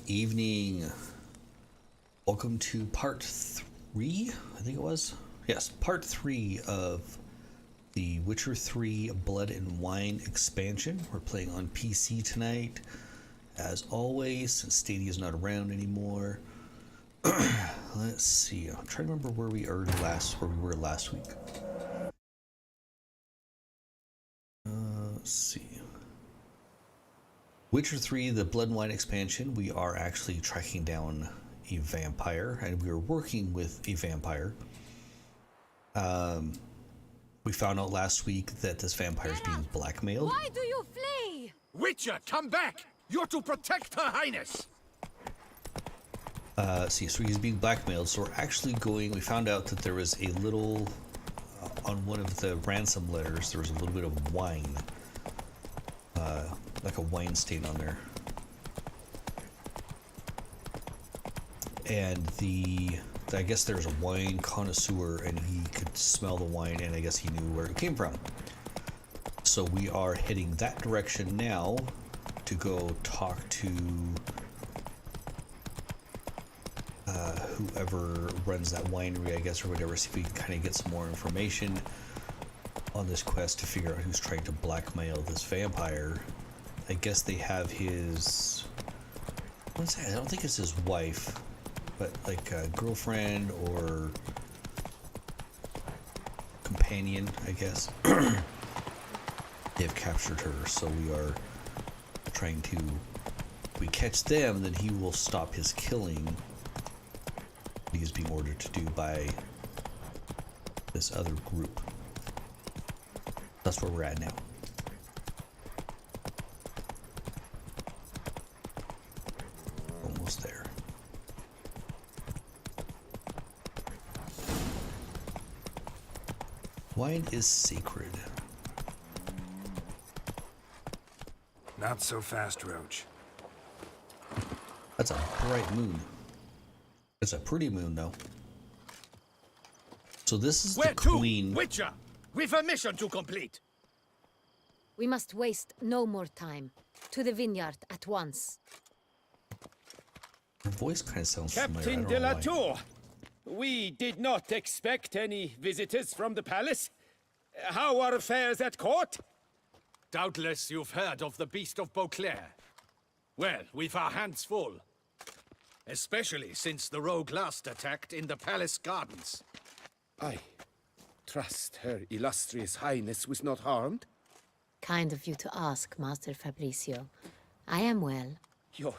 Good evening. Welcome to part 3, I think it was. Yes, part 3 of the Witcher 3 Blood and Wine expansion. We're playing on PC tonight. As always, since Stadia's not around anymore. Let's see. I'm trying to remember where we were last week. Let's see. Witcher 3, the Blood and Wine expansion, we are actually tracking down a vampire, and we are working with a vampire. We found out last week that this vampire is being blackmailed. Why do you flee? Witcher, come back! You're to protect Her Highness! So he's being blackmailed, so we're actually going, we found out that there was a little, on one of the ransom letters, there was a little bit of wine. Like a wine stain on there. And I guess there's a wine connoisseur and he could smell the wine and I guess he knew where it came from. So we are heading that direction now to go talk to whoever runs that winery, I guess, or whatever, see if we can kind of get some more information on this quest to figure out who's trying to blackmail this vampire. I guess they have his, what's that? I don't think it's his wife, but like a girlfriend or companion, I guess. They have captured her, so we are trying to, if we catch them, then he will stop his killing he is being ordered to do by this other group. That's where we're at now. Almost there. Wine is sacred. Not so fast, Roach. That's a bright moon. It's a pretty moon, though. So this is Where the queen. to, Witcher? We've a mission to complete. We must waste no more time. To the vineyard at once. Her voice kind of sounds Captain familiar. de la Tour, we did not expect any visitors from the palace. How are affairs at court? Doubtless you've heard of the Beast of Beauclair. Well, we've our hands full. Especially since the rogue last attacked in the palace gardens. I trust Her Illustrious Highness was not harmed. Kind of you to ask, Master Fabricio. I am well. Your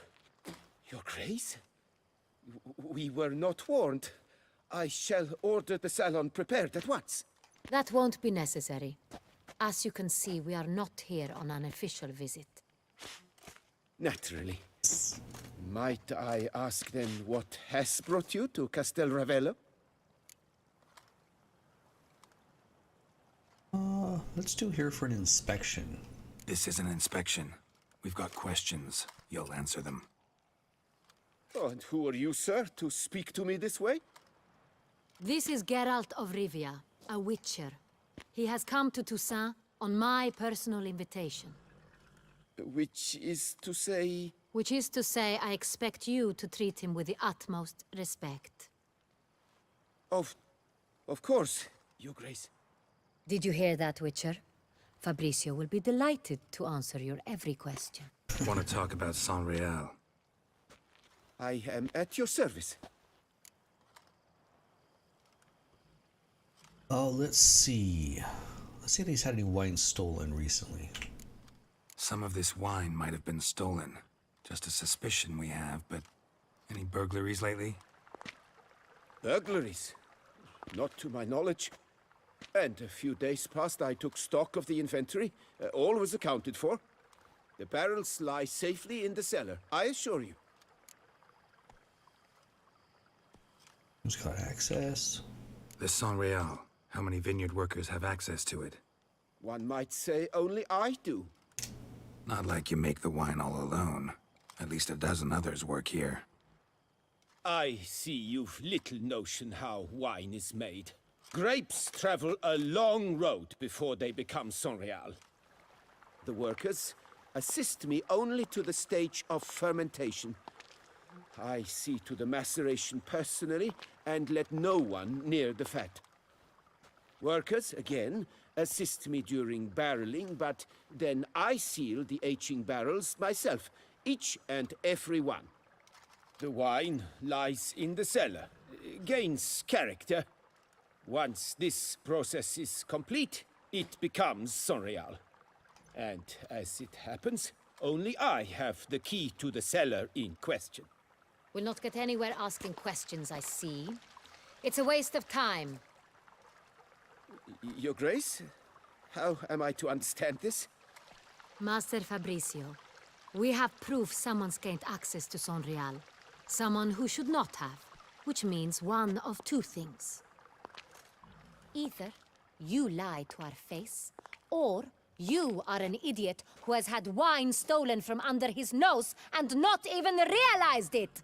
Grace? We were not warned. I shall order the salon prepared at once. That won't be necessary. As you can see, we are not here on an official visit. Naturally. Might I ask then what has brought you to Castel Ravello? Let's do here for an inspection. This is an inspection. We've got questions. You'll answer them. Oh, and who are you, sir, to speak to me this way? This is Geralt of Rivia, a witcher. He has come to Toussaint on my personal invitation. Which is to say... Which is to say, I expect you to treat him with the utmost respect. Of course, Your Grace. Did you hear that, Witcher? Fabricio will be delighted to answer your every question. Want to talk about Saint-Réal? I am at your service. Oh, let's see. Let's see if he's had any wine stolen recently. Some of this wine might have been stolen. Just a suspicion we have, but any burglaries lately? Burglaries? Not to my knowledge. And a few days past I took stock of the inventory. All was accounted for. The barrels lie safely in the cellar, I assure you. Who's got access? This Saint-Réal, how many vineyard workers have access to it? One might say only I do. Not like you make the wine all alone. At least a dozen others work here. I see you've little notion how wine is made. Grapes travel a long road before they become Saint-Réal. The workers assist me only to the stage of fermentation. I see to the maceration personally and let no one near the fat. Workers, again, assist me during barreling, but then I seal the aging barrels myself, each and every one. The wine lies in the cellar, gains character. Once this process is complete, it becomes Sonreal. And as it happens, only I have the key to the cellar in question. We'll not get anywhere asking questions, I see. It's a waste of time. Your Grace? How am I to understand this? Master Fabricio, we have proof someone's gained access to Sonreal. Someone who should not have, which means one of two things. Either you lie to our face, or you are an idiot who has had wine stolen from under his nose and not even realized it.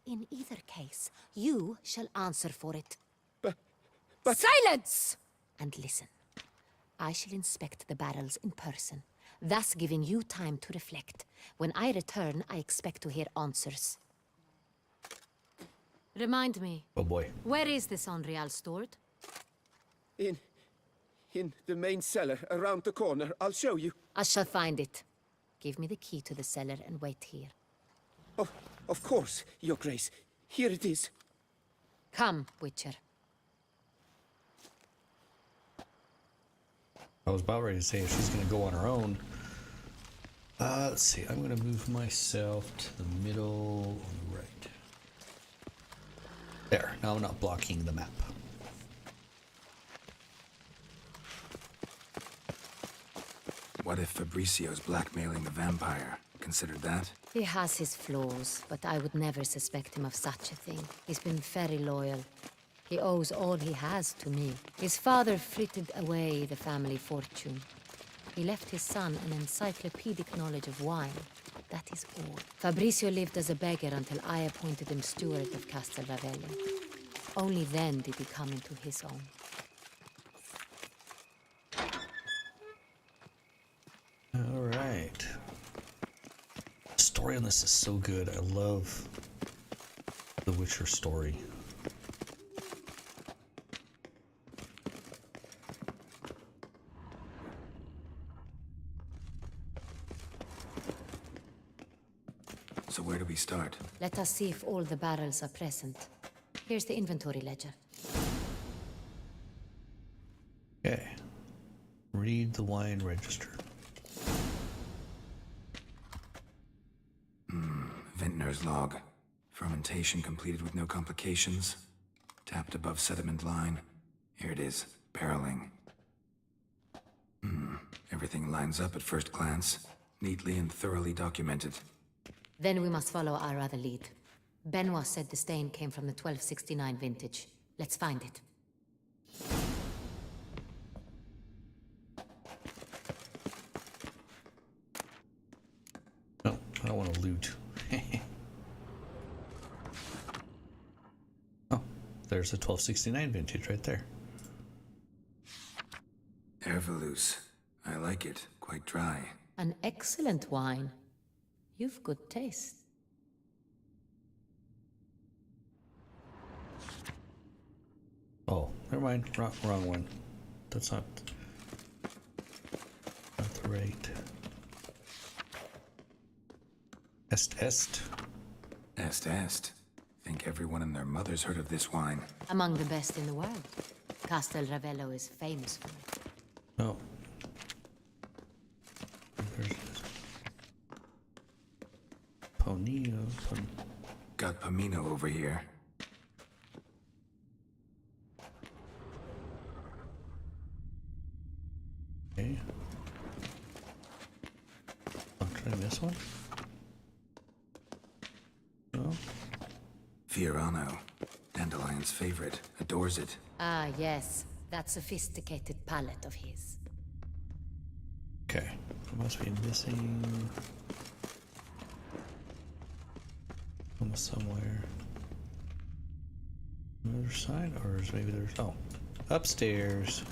In either case, you shall answer for it. But... Silence! And listen. I shall inspect the barrels in person, thus giving you time to reflect. When I return, I expect to hear answers. Remind me. Oh boy. Where is the Sonreal stored? In the main cellar, around the corner. I'll show you. I shall find it. Give me the key to the cellar and wait here. Oh, of course, Your Grace. Here it is. Come, Witcher. I was about ready to say if she's going to go on her own. Let's see. I'm going to move myself to the middle on the right. There. Now I'm not blocking the map. What if Fabricio's blackmailing the vampire? Considered that? He has his flaws, but I would never suspect him of such a thing. He's been very loyal. He owes all he has to me. His father frittered away the family fortune. He left his son an encyclopedic knowledge of wine. That is all. Fabricio lived as a beggar until I appointed him steward of Castel Ravello. Only then did he come into his own. All right. The story on this is so good. I love the Witcher story. So where do we start? Let us see if all the barrels are present. Here's the inventory ledger. Okay. Read the wine register. Vintner's log. Fermentation completed with no complications. Tapped above sediment line. Here it is. Barreling. Everything lines up at first glance. Neatly and thoroughly documented. Then we must follow our other lead. Benoit said the stain came from the 1269 vintage. Let's find it. No, I don't want to loot. Oh, there's a 1269 vintage right there. Ervelous. I like it. Quite dry. An excellent wine. You've good taste. Oh, never mind. Wrong one. That's not the right. Est. Est. Think everyone and their mother's heard of this wine. Among the best in the world. Castel Ravello is famous for it. No. There's this. Ponino. Got Pomino over here. Okay. Oh, try this one. No. Fiorano. Dandelion's favorite. Adores it. Ah, yes. That sophisticated palate of his. Okay. I must be missing one somewhere. Other side, or is maybe there's upstairs.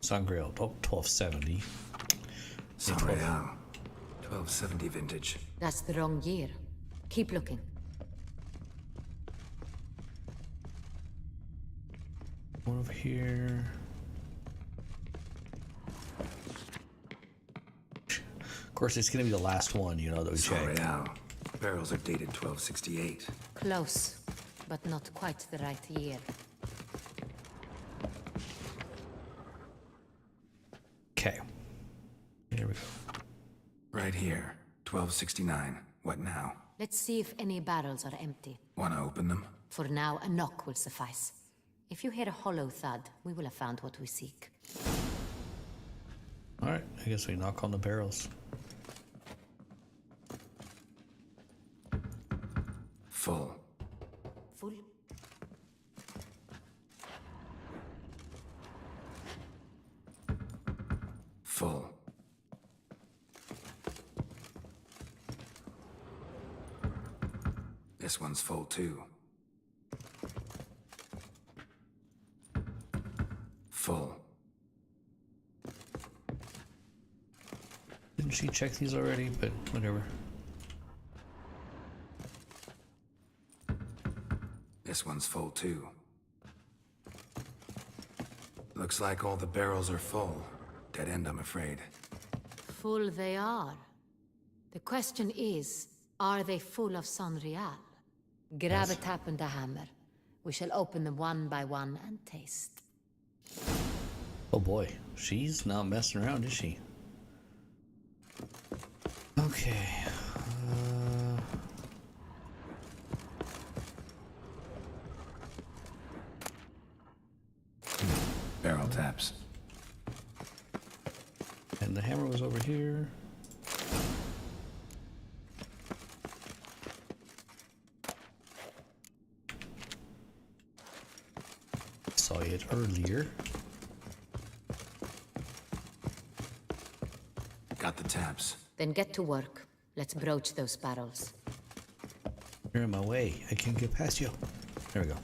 Sangreal. Oh, 1270. Sonreal. 1270 vintage. That's the wrong year. Keep looking. One over here. Of course, it's gonna be the last one, you know, that we check. Real. Barrels are dated 1268. Close, but not quite the right year. Okay. Here we go. Right here, 1269. What now? Let's see if any barrels are empty. Wanna open them? For now, a knock will suffice. If you hear a hollow thud, we will have found what we seek. All right, I guess we knock on the barrels. Full. Full? Full. This one's full too. Full. Didn't she check these already? But whatever. This one's full too. Looks like all the barrels are full. Dead end, I'm afraid. Full they are. The question is, are they full of Sonreal? Grab a tap and a hammer. We shall open them one by one and taste. Oh boy, she's not messing around, is she? Okay. Barrel taps. And the hammer was over here. Saw it earlier. Got the taps. Then get to work. Let's broach those barrels. You're in my way. I can't get past you. There we go.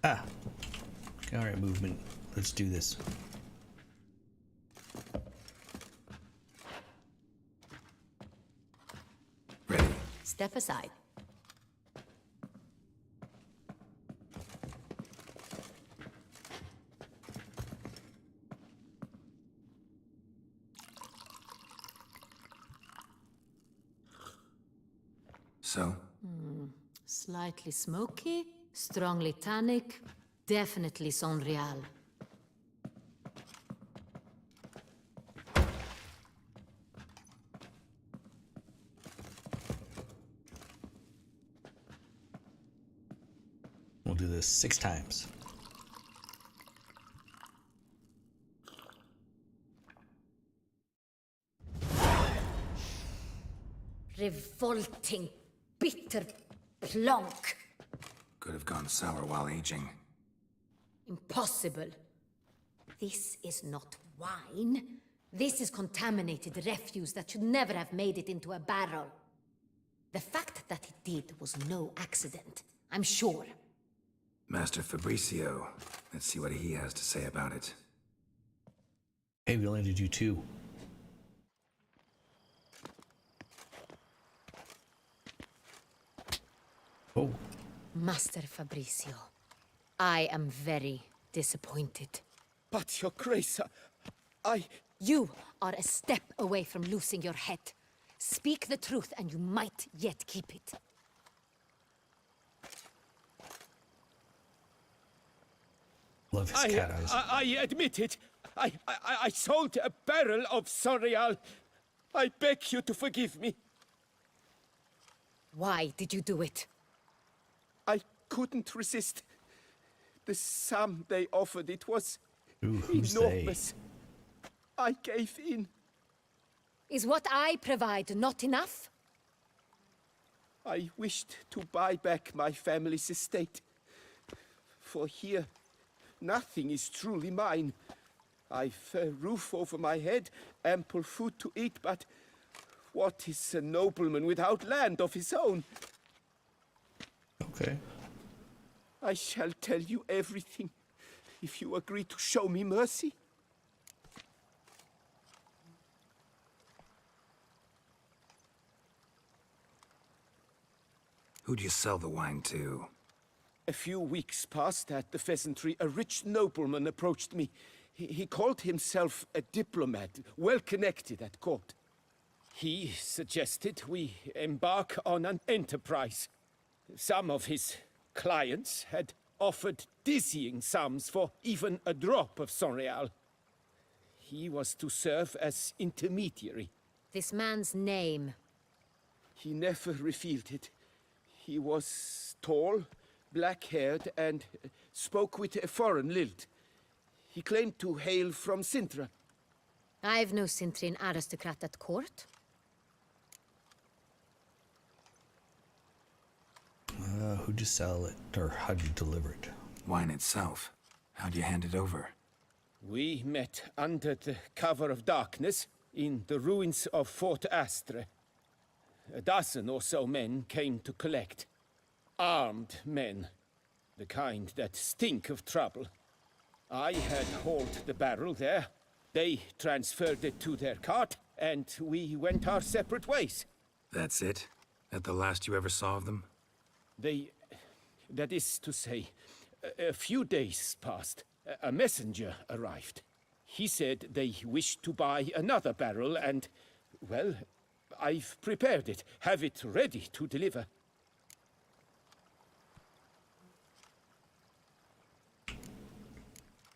Ah. All right, movement. Let's do this. Ready. Step aside. So? Slightly smoky, strongly tannic, definitely Sonreal. We'll do this 6 times. Revolting, bitter plonk. Could have gone sour while aging. Impossible. This is not wine. This is contaminated refuse that should never have made it into a barrel. The fact that it did was no accident, I'm sure. Master Fabricio. Let's see what he has to say about it. Hey, we only did you 2. Oh. Master Fabricio, I am very disappointed. But, Your Grace, You are a step away from losing your head. Speak the truth and you might yet keep it. Love his cat eyes. I admit it. I sold a barrel of Sonreal. I beg you to forgive me. Why did you do it? I couldn't resist. The sum they offered, it was Ooh, who's enormous. I gave in. Is what I provide not enough? I wished to buy back my family's estate. For here, nothing is truly mine. I've a roof over my head, ample food to eat, but what is a nobleman without land of his own? Okay. I shall tell you everything, if you agree to show me mercy. Who'd you sell the wine to? A few weeks past at the Pheasantry, a rich nobleman approached me. He called himself a diplomat, well connected at court. He suggested we embark on an enterprise. Some of his clients had offered dizzying sums for even a drop of Sonreal. He was to serve as intermediary. This man's name. He never revealed it. He was tall, black-haired, and spoke with a foreign lilt. He claimed to hail from Sintra. I've no Sintrin aristocrat at court. Who'd you sell it, or how'd you deliver it? Wine itself. How'd you hand it over? We met under the cover of darkness in the ruins of Fort Astre. A dozen or so men came to collect. Armed men. The kind that stink of trouble. I had hauled the barrel there. They transferred it to their cart, and we went our separate ways. That's it? That the last you ever saw of them? That is to say, a few days passed. A messenger arrived. He said they wished to buy another barrel and, well, I've prepared it, have it ready to deliver.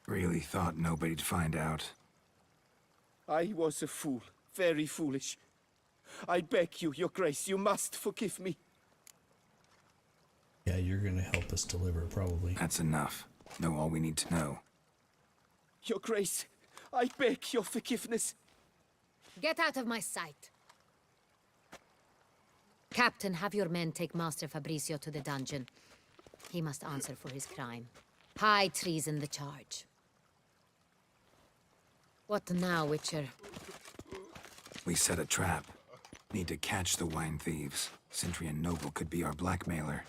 Really thought nobody'd find out. I was a fool, very foolish. I beg you, Your Grace, you must forgive me. Yeah, you're gonna help us deliver, probably. That's enough. Know all we need to know. Your Grace, I beg your forgiveness. Get out of my sight. Captain, have your men take Master Fabrizio to the dungeon. He must answer for his crime. High treason the charge. What now, Witcher? We set a trap. Need to catch the wine thieves. Centrian Noble could be our blackmailer.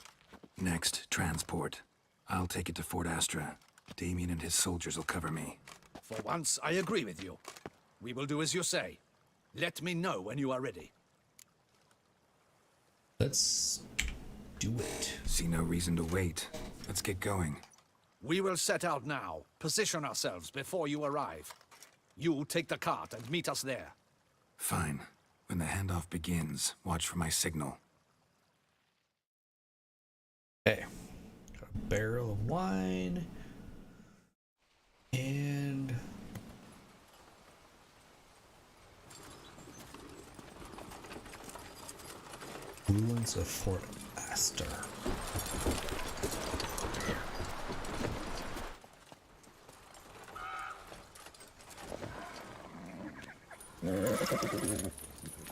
Next, transport. I'll take it to Fort Astra. Damien and his soldiers will cover me. For once, I agree with you. We will do as you say. Let me know when you are ready. Let's do it. See no reason to wait. Let's get going. We will set out now. Position ourselves before you arrive. You take the cart and meet us there. Fine. When the handoff begins, watch for my signal. Okay. Got a barrel of wine. And ruins of Fort Astor.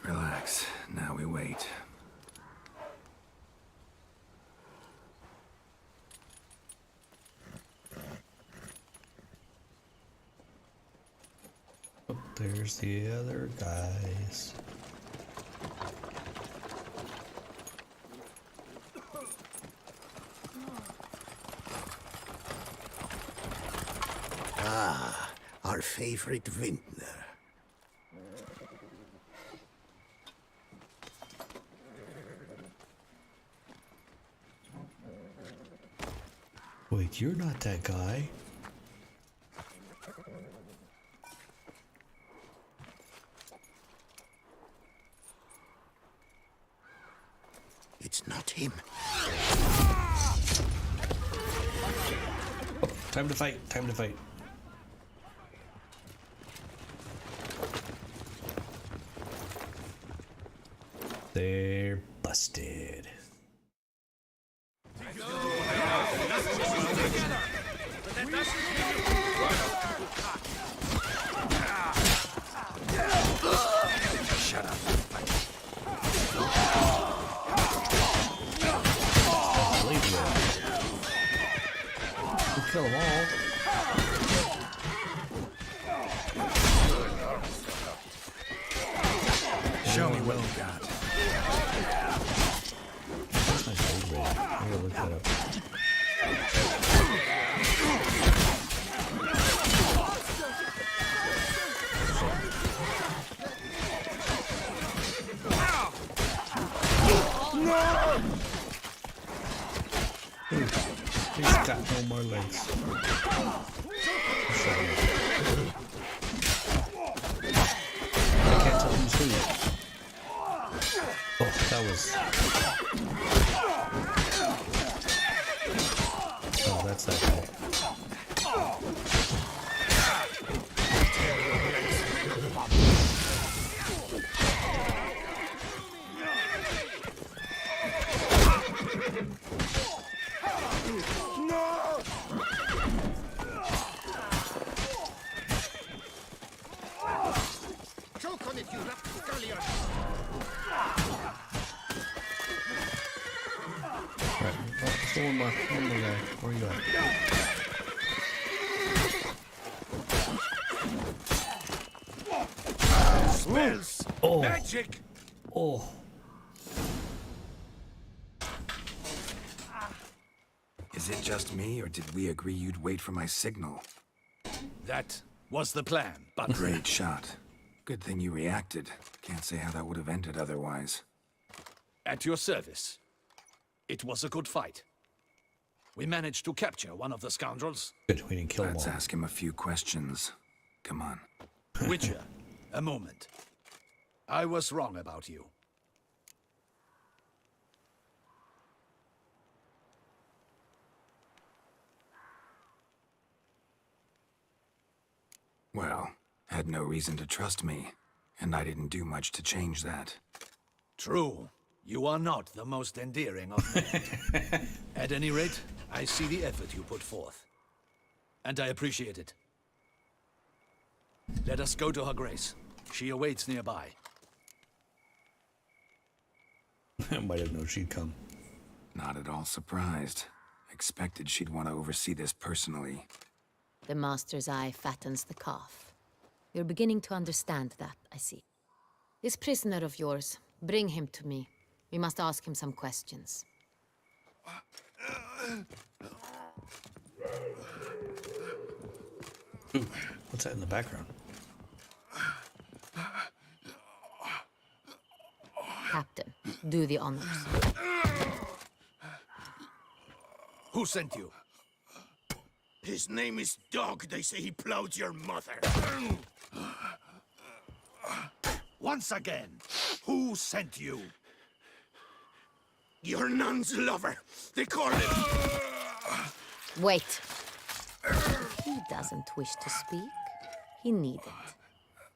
Relax. Now we wait. Oh, there's the other guys. Ah, our favorite vintner. Wait, you're not that guy. It's not him. Oh, time to fight, time to fight. They're busted. Shut up. We'll kill them all. Show me what you got. That's my favorite. I'm gonna look that up. He's got no more legs. I can't tell who's who. Oh, that was... Oh, that's that guy. Right. Oh, still one more guy. Where are you at? Smells Oh. magic. Oh. Is it just me, or did we agree you'd wait for my signal? That was the plan, but Great shot. Good thing you reacted. Can't say how that would have ended otherwise. at your service. It was a good fight. We managed to capture one of the scoundrels. Good, we didn't kill him Let's all. ask him a few questions. Come on. Witcher, a moment. I was wrong about you. Well, had no reason to trust me, and I didn't do much to change that. True. You are not the most endearing of men. At any rate, I see the effort you put forth. And I appreciate it. Let us go to her grace. She awaits nearby. I might have known she'd come. Not at all surprised. Expected she'd want to oversee this personally. The master's eye fattens the calf. You're beginning to understand that, I see. This prisoner of yours, bring him to me. We must ask him some questions. Ooh, what's that in the background? Captain, do the honors. Who sent you? His name is Dog. They say he plowed your mother. Once again, who sent you? Your nun's lover. They call him. Wait. If he doesn't wish to speak, he needn't.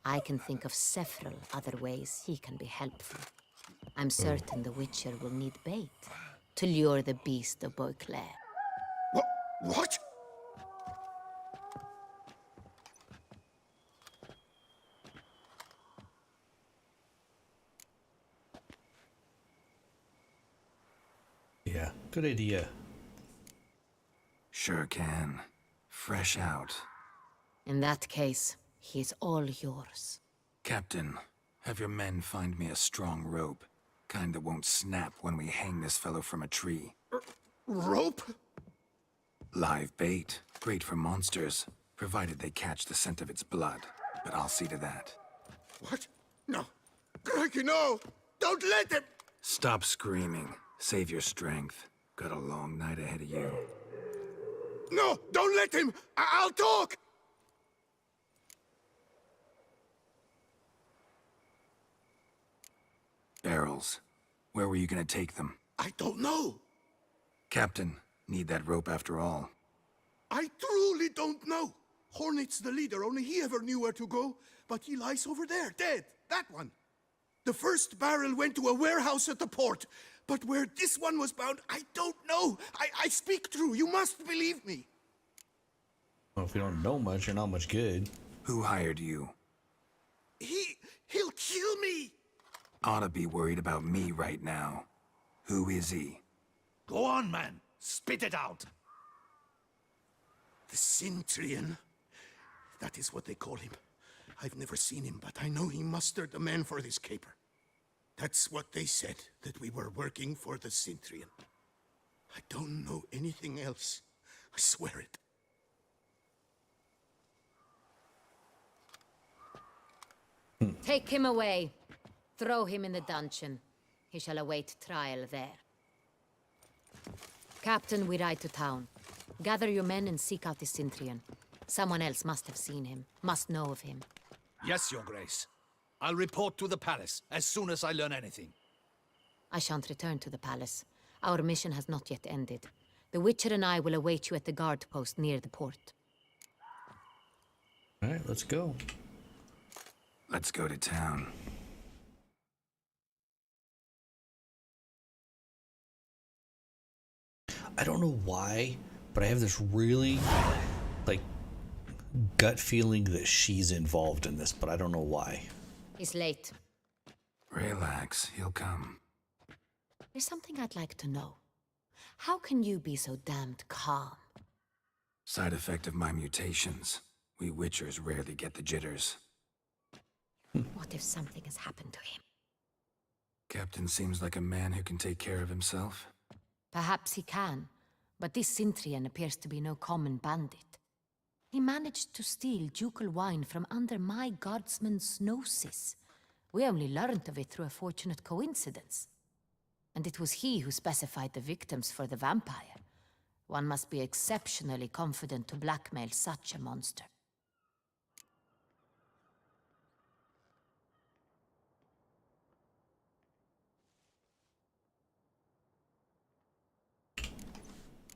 I can think of several other ways he can be helpful. I'm certain the Witcher will need bait to lure the beast of Beauclair. What? Yeah, good idea. Sure can. Fresh out. In that case, he's all yours. Captain, have your men find me a strong rope. Kind that won't snap when we hang this fellow from a tree. Rope? Live bait. Great for monsters, provided they catch the scent of its blood. But I'll see to that. What? No. Crikey, no! Don't let him! Stop screaming. Save your strength. Got a long night ahead of you. No! Don't let him! I'll talk! Barrels. Where were you gonna take them? I don't know. Captain, need that rope after all. I truly don't know. Hornet's the leader, only he ever knew where to go. But he lies over there, dead. That one. The first barrel went to a warehouse at the port. But where this one was bound, I don't know. I speak true. You must believe me. Well, if you don't know much, you're not much good. Who hired you? He'll kill me. Ought to be worried about me right now. Who is he? Go on, man. Spit it out. The Centurion. That is what they call him. I've never seen him, but I know he mustered the men for this caper. That's what they said, that we were working for the Centurion. I don't know anything else. I swear it. Take him away. Throw him in the dungeon. He shall await trial there. Captain, we ride to town. Gather your men and seek out the Cintrian. Someone else must have seen him, must know of him. Yes, Your Grace. I'll report to the palace as soon as I learn anything. I shan't return to the palace. Our mission has not yet ended. The Witcher and I will await you at the guard post near the port. All right, let's go. Let's go to town. I don't know why, but I have this really, like, gut feeling that she's involved in this, but I don't know why. He's late. Relax, he'll come. There's something I'd like to know. How can you be so damned calm? Side effect of my mutations. We Witchers rarely get the jitters. What if something has happened to him? Captain seems like a man who can take care of himself. Perhaps he can, but this Cintrian appears to be no common bandit. He managed to steal ducal wine from under my guardsman's noses. We only learned of it through a fortunate coincidence. And it was he who specified the victims for the vampire. One must be exceptionally confident to blackmail such a monster.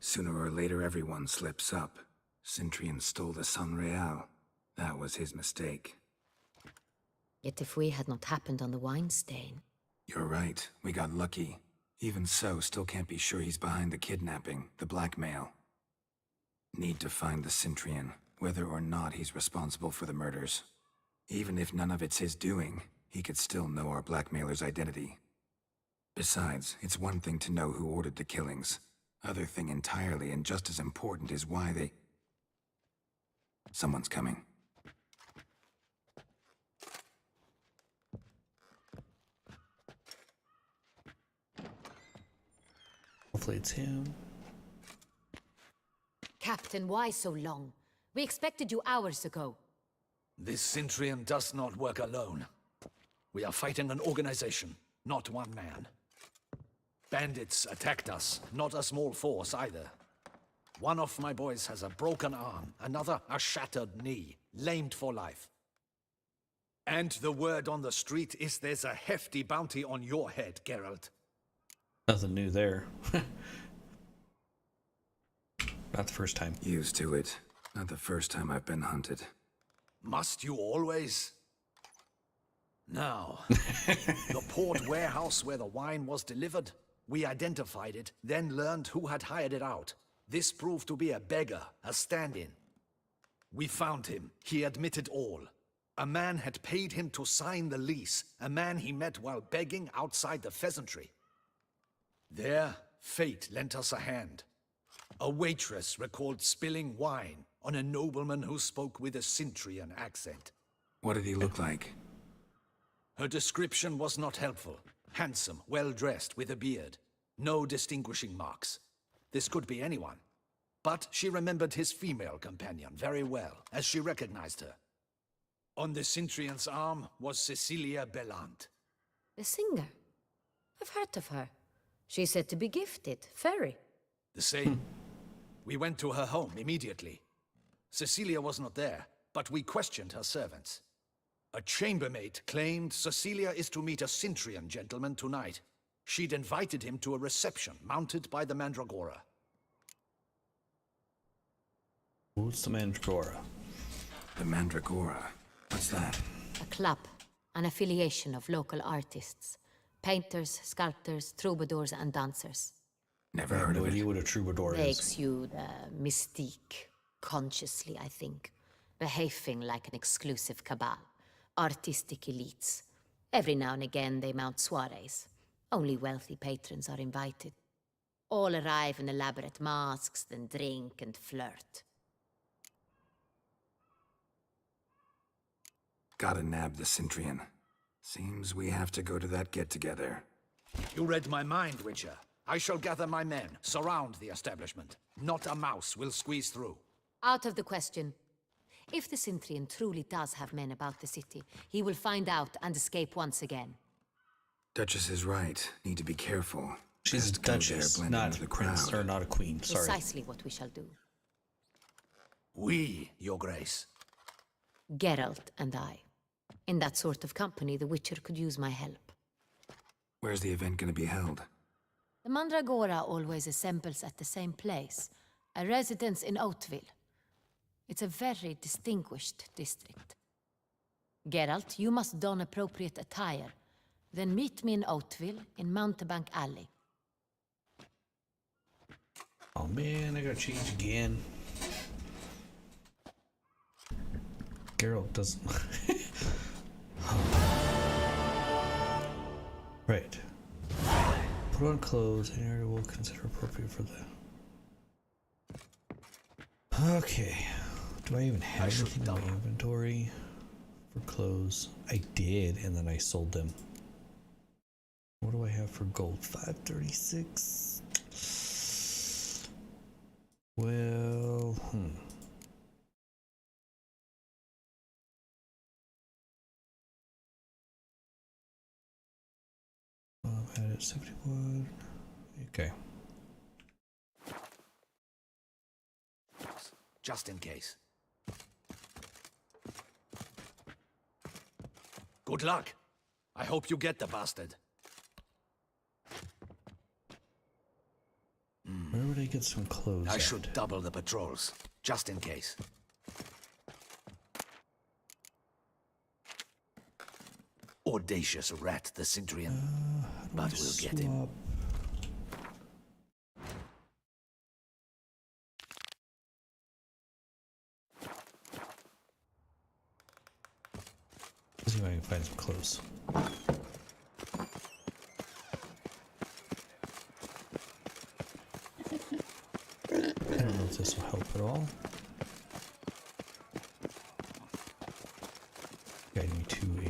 Sooner or later, everyone slips up. Cintrian stole the San Real. That was his mistake. Yet if we had not happened on the wine stain... You're right. We got lucky. Even so, still can't be sure he's behind the kidnapping, the blackmail. Need to find the Cintrian, whether or not he's responsible for the murders. Even if none of it's his doing, he could still know our blackmailer's identity. Besides, it's one thing to know who ordered the killings. Other thing entirely, and just as important, is why they... Someone's coming. Hopefully it's him. Captain, why so long? We expected you hours ago. This Cintrian does not work alone. We are fighting an organization, not one man. Bandits attacked us, not a small force either. One of my boys has a broken arm, another a shattered knee, lamed for life. And the word on the street is there's a hefty bounty on your head, Geralt. Nothing new there. Not the first time. Used to it. Not the first time I've been hunted. Must you always? Now, the port warehouse where the wine was delivered, we identified it, then learned who had hired it out. This proved to be a beggar, a stand-in. We found him. He admitted all. A man had paid him to sign the lease, a man he met while begging outside the pheasantry. There, fate lent us a hand. A waitress recalled spilling wine on a nobleman who spoke with a Cintrian accent. What did he look like? Her description was not helpful. Handsome, well-dressed, with a beard. No distinguishing marks. This could be anyone. But she remembered his female companion very well, as she recognized her. On the Cintrian's arm was Cecilia Bellant. The singer? I've heard of her. She's said to be gifted, fairy. The same. We went to her home immediately. Cecilia was not there, but we questioned her servants. A chambermaid claimed Cecilia is to meet a Cintrian gentleman tonight. She'd invited him to a reception mounted by the Mandragora. Who's the Mandragora? The Mandragora? What's that? A club, an affiliation of local artists. Painters, sculptors, troubadours, and dancers. Never I have heard no of idea it. what a troubadour is. They exude mystique, consciously, I think. Behaving like an exclusive cabal. Artistic elites. Every now and again they mount soirees. Only wealthy patrons are invited. All arrive in elaborate masks, then drink and flirt. Gotta nab the Cintrian. Seems we have to go to that get-together. You read my mind, Witcher. I shall gather my men, surround the establishment. Not a mouse will squeeze through. Out of the question. If the Cintrian truly does have men about the city, he will find out and escape once again. Duchess is right. Need to be careful. She's a Best go there, duchess, blend not into a the prince, crowd. or not a queen. Sorry. Precisely what we shall do. We, Your Grace. Geralt and I. In that sort of company, the Witcher could use my help. Where's the event gonna be held? The Mandragora always assembles at the same place, a residence in Oatville. It's a very distinguished district. Geralt, you must don appropriate attire. Then meet me in Oatville, in Mountebank Alley. Oh man, I gotta change again. Geralt doesn't. Right. Put on clothes. An area we'll consider appropriate for the. Okay. Do I even have anything in my inventory for clothes? I did, and then I sold them. What do I have for gold? 536. Well, Added 71. Okay. Just in case. Good luck. I hope you get the bastard. Where would I get some clothes? I at? should double the patrols, just in case. Audacious rat, the Cintrian. But we'll get him. Swap. Let's see if I can find some clothes. I don't know if this will help at all. Guide me to a.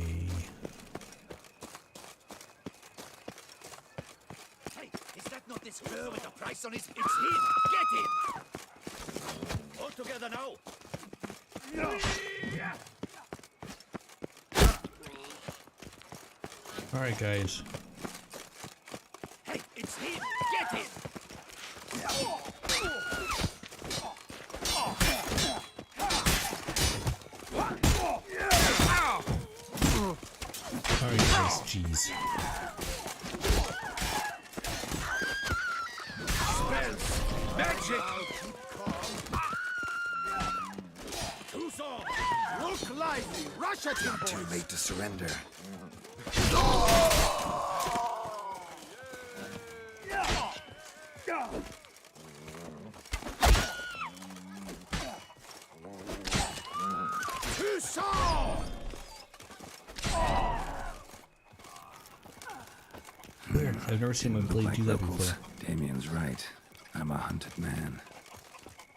Hey, is that not this girl with the price on his? It's him! Get him! All together now! All right, guys. Hey, it's him! Get him! All right, guys. Jeez. Spells! Magic! Who's on? Look lively! Rush at him, Too boys! late to surrender. Weird. I've never seen my blade Like do that locals, before. Damien's right. I'm a hunted man.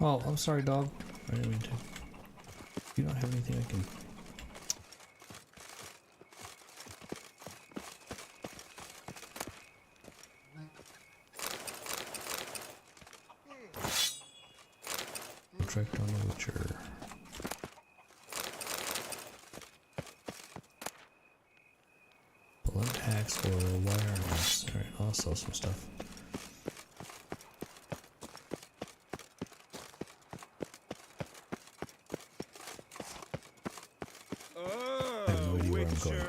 Oh, I'm sorry, dog. I didn't mean to. You don't have anything I can. Contract on the Witcher. Blunt axe or wire harness. Alright, I'll sell some stuff. I have no idea where I'm going.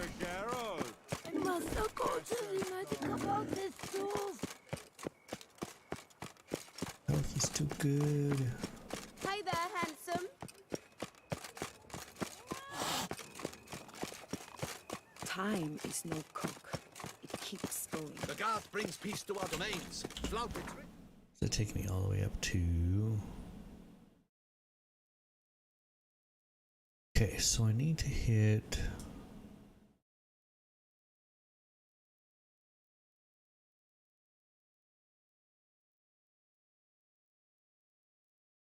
I must not go to the magic about this tools. Health is too good. Hi there, handsome. Time is no cock. It keeps going. The guard brings peace to our domains. Flout it. Does it take me all the way up to... Okay, so I need to hit...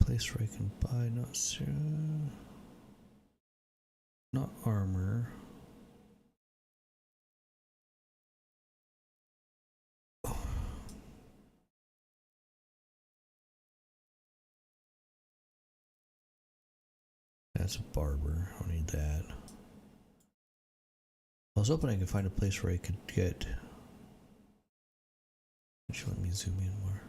Place where I can buy, not armor. That's a barber. I don't need that. I was hoping I could find a place where I could get Should let me zoom in more.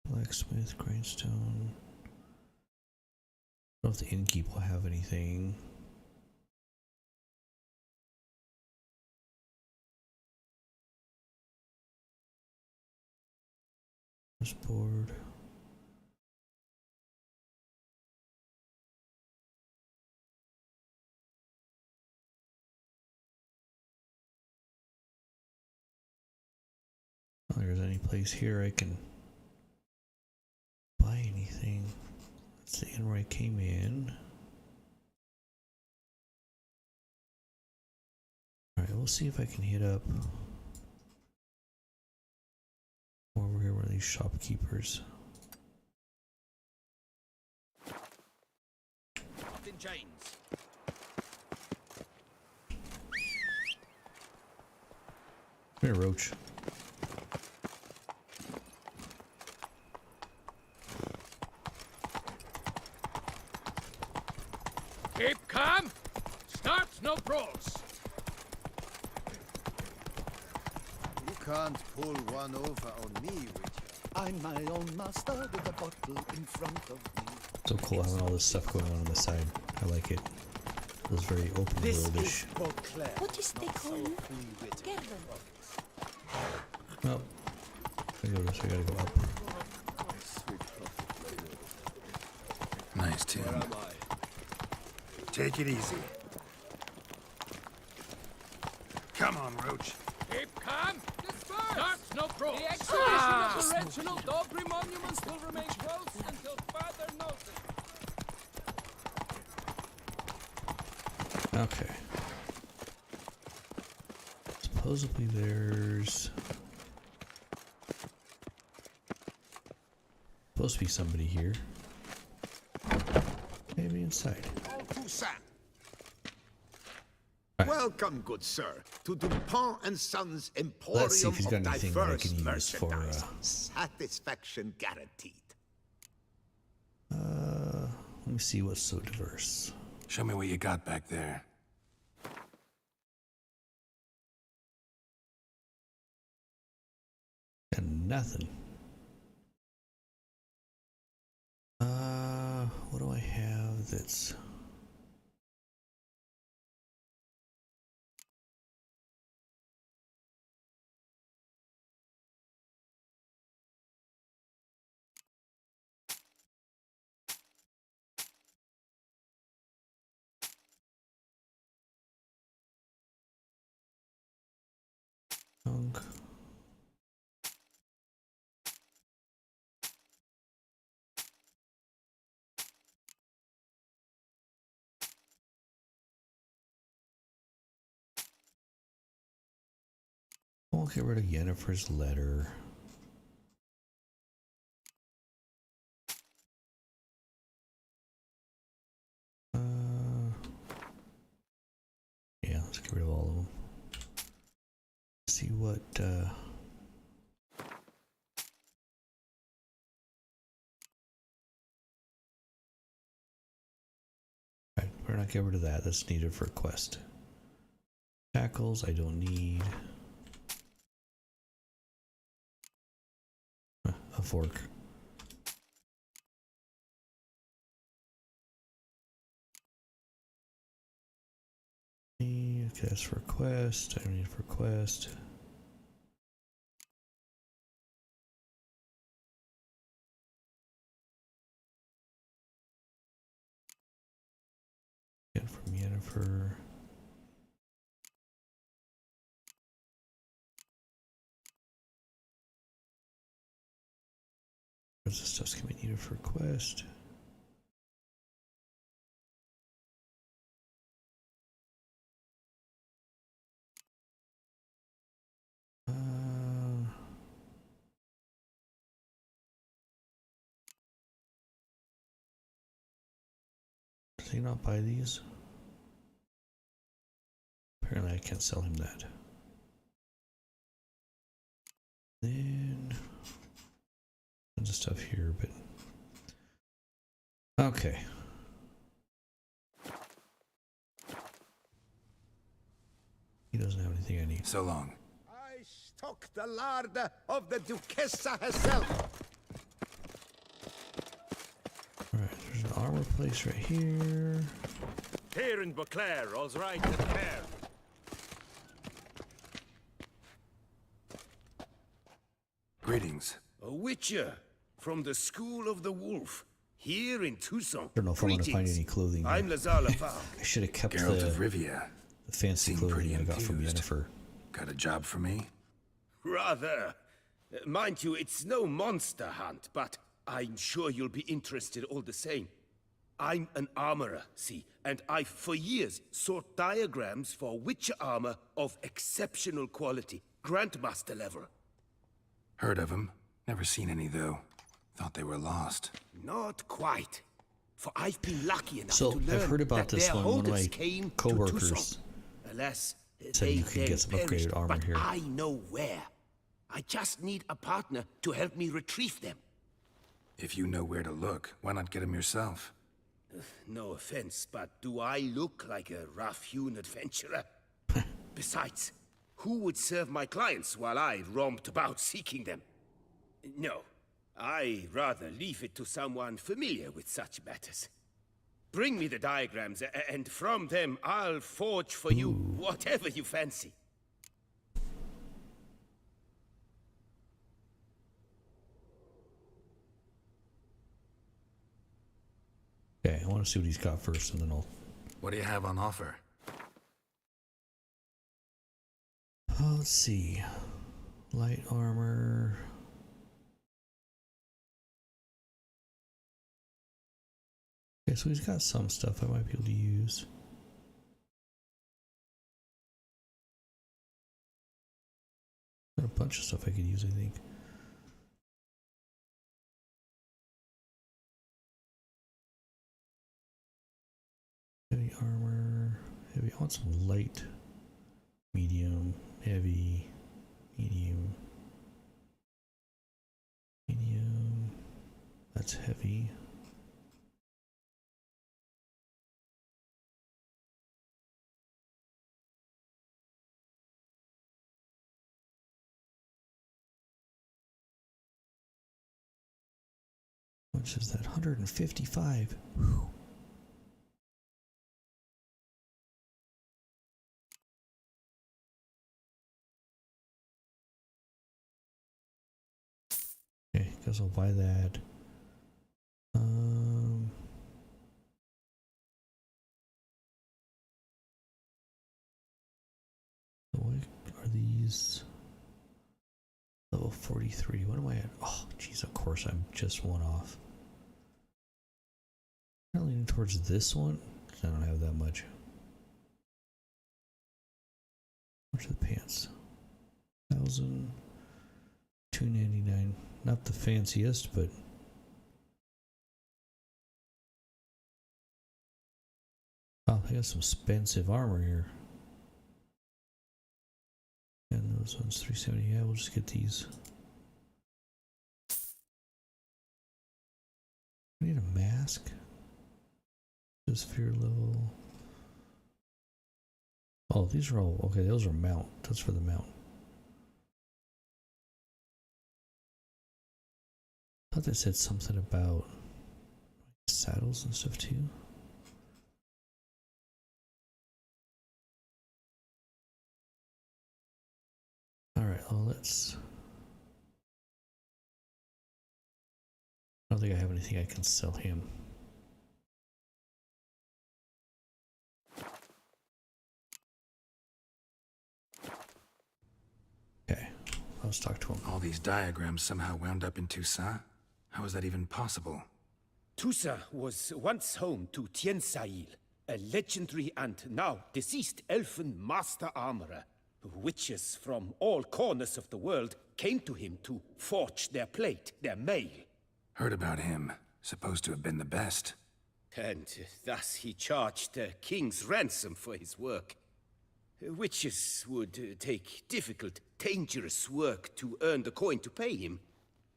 Blacksmith, grindstone. I don't know if the innkeep will have anything. Board. Oh, there's any place here I can buy anything. That's the inn where I came in. Alright, we'll see if I can hit up over here, one of these shopkeepers. In chains. Come here, Roach. Keep calm. Start no brawls. You can't pull one over on me, Richard. I'm my own master with a bottle in front of me. So cool having all this stuff going on the side. I like it. Feels very open worldish. What is they call you? Gerben. Oh, I gotta go up. Nice tune. Take it easy. Come on, Roach. Keep calm. Disperse. Start no brawls. The exhibition of the original Dobry monuments will remain closed until further notice. Okay. Supposedly there's supposed to be somebody here. Maybe inside. Right. Welcome, good sir, to Dupont and Sons Emporium Let's see if he's got of anything that I diverse can use for, merchandise. Satisfaction guaranteed. Let me see what's so diverse. Show me what you got back there. And nothing. What do I have that's junk? I'll get rid of Yennefer's letter. Yeah, let's get rid of all of them. See what Alright, we're not get rid of that. That's needed for a quest. Tackles I don't need. A fork. Okay, that's for quest. I don't need it for quest. Get from Yennefer. Where's the stuff's gonna be needed for quest? Does he not buy these? Apparently I can't sell him that. Then tons of stuff here, but Okay. He doesn't have anything I need. So long. I stock the larder of the Duchessa herself. Alright, there's an armor place right here. Here in Beauclair, all's right at care. Greetings. A witcher from the School of the Wolf, here in Tucson. I don't know if I'm going to find any clothing. I'm Lazar Lafar. I should have kept Geralt of the Rivia. fancy Seem pretty clothing I got from enthused. Yennefer. Got a job for me? Rather. Mind you, it's no monster hunt, but I'm sure you'll be interested all the same. I'm an armorer, see, and I've for years sought diagrams for witcher armor of exceptional quality, Grandmaster level. Heard of them. Never seen any, though. Thought they were lost. Not quite. For I've been lucky enough So, to I've learn heard about that this their one. One of holders my came to coworkers Tucson. Alas, said they you could then get some perished, upgraded armor but here. I know where. I just need a partner to help me retrieve them. If you know where to look, why not get them yourself? No offense, but do I look like a rough-hewn adventurer? Besides, who would serve my clients while I romped about seeking them? No, I rather leave it to someone familiar with such matters. Bring me the diagrams, and from them I'll forge for you whatever you fancy. Okay, I want to see what he's got first, and then I'll... What do you have on offer? Let's see. Light armor... Okay, so he's got some stuff I might be able to use. Got a bunch of stuff I could use, I think. Heavy armor, heavy. I want some light, medium, heavy, medium, medium. That's heavy. How much is that? 155. Whew. Okay, guess I'll buy that. What are these? Level 43. What am I at? Oh, jeez, of course I'm just one off. I'm leaning towards this one. I don't have that much. How much are the pants? 1,299. Not the fanciest, but oh, they got some expensive armor here. And those ones 370. Yeah, we'll just get these. I need a mask. Just fear level. Oh, these are all okay. Those are mount. That's for the mount. I thought they said something about saddles and stuff too. Alright, well let's... I don't think I have anything I can sell him. Okay, let's talk to him. All these diagrams somehow wound up in Toussaint? How is that even possible? Toussaint was once home to Tiensail, a legendary and now deceased elfin master armorer. Witches from all corners of the world came to him to forge their plate, their mail. Heard about him. Supposed to have been the best. And thus he charged a king's ransom for his work. Witches would take difficult, dangerous work to earn the coin to pay him.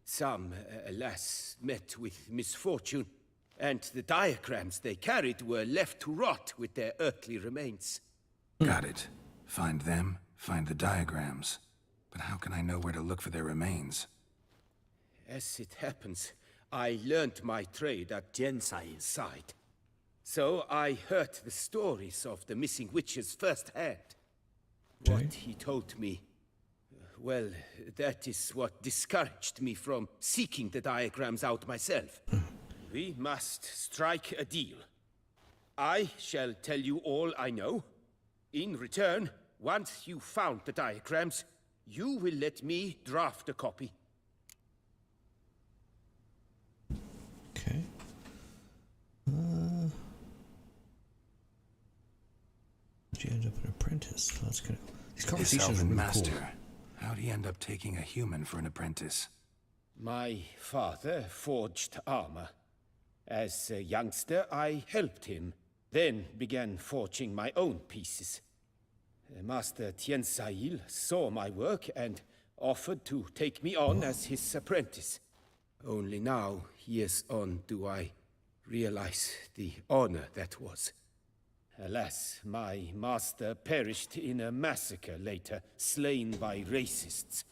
Some, alas, met with misfortune. and the diagrams they carried were left to rot with their earthly remains. Got it. Find them, find the diagrams. But how can I know where to look for their remains? As it happens, I learned my trade at Jensai's side. So I heard the stories of the missing witches firsthand. What he told me, well, that is what discouraged me from seeking the diagrams out myself. We must strike a deal. I shall tell you all I know. In return, once you found the diagrams, you will let me draft a copy. Okay. Did you end up an apprentice? That's good. These conversations are really master. cool. How'd he end up taking a human for an apprentice? My father forged armor. As a youngster, I helped him, then began forging my own pieces. Master Tiansail saw my work and offered to take me on as his apprentice. Only now, years on, do I realize the honor that was. Alas, my master perished in a massacre later, slain by racists.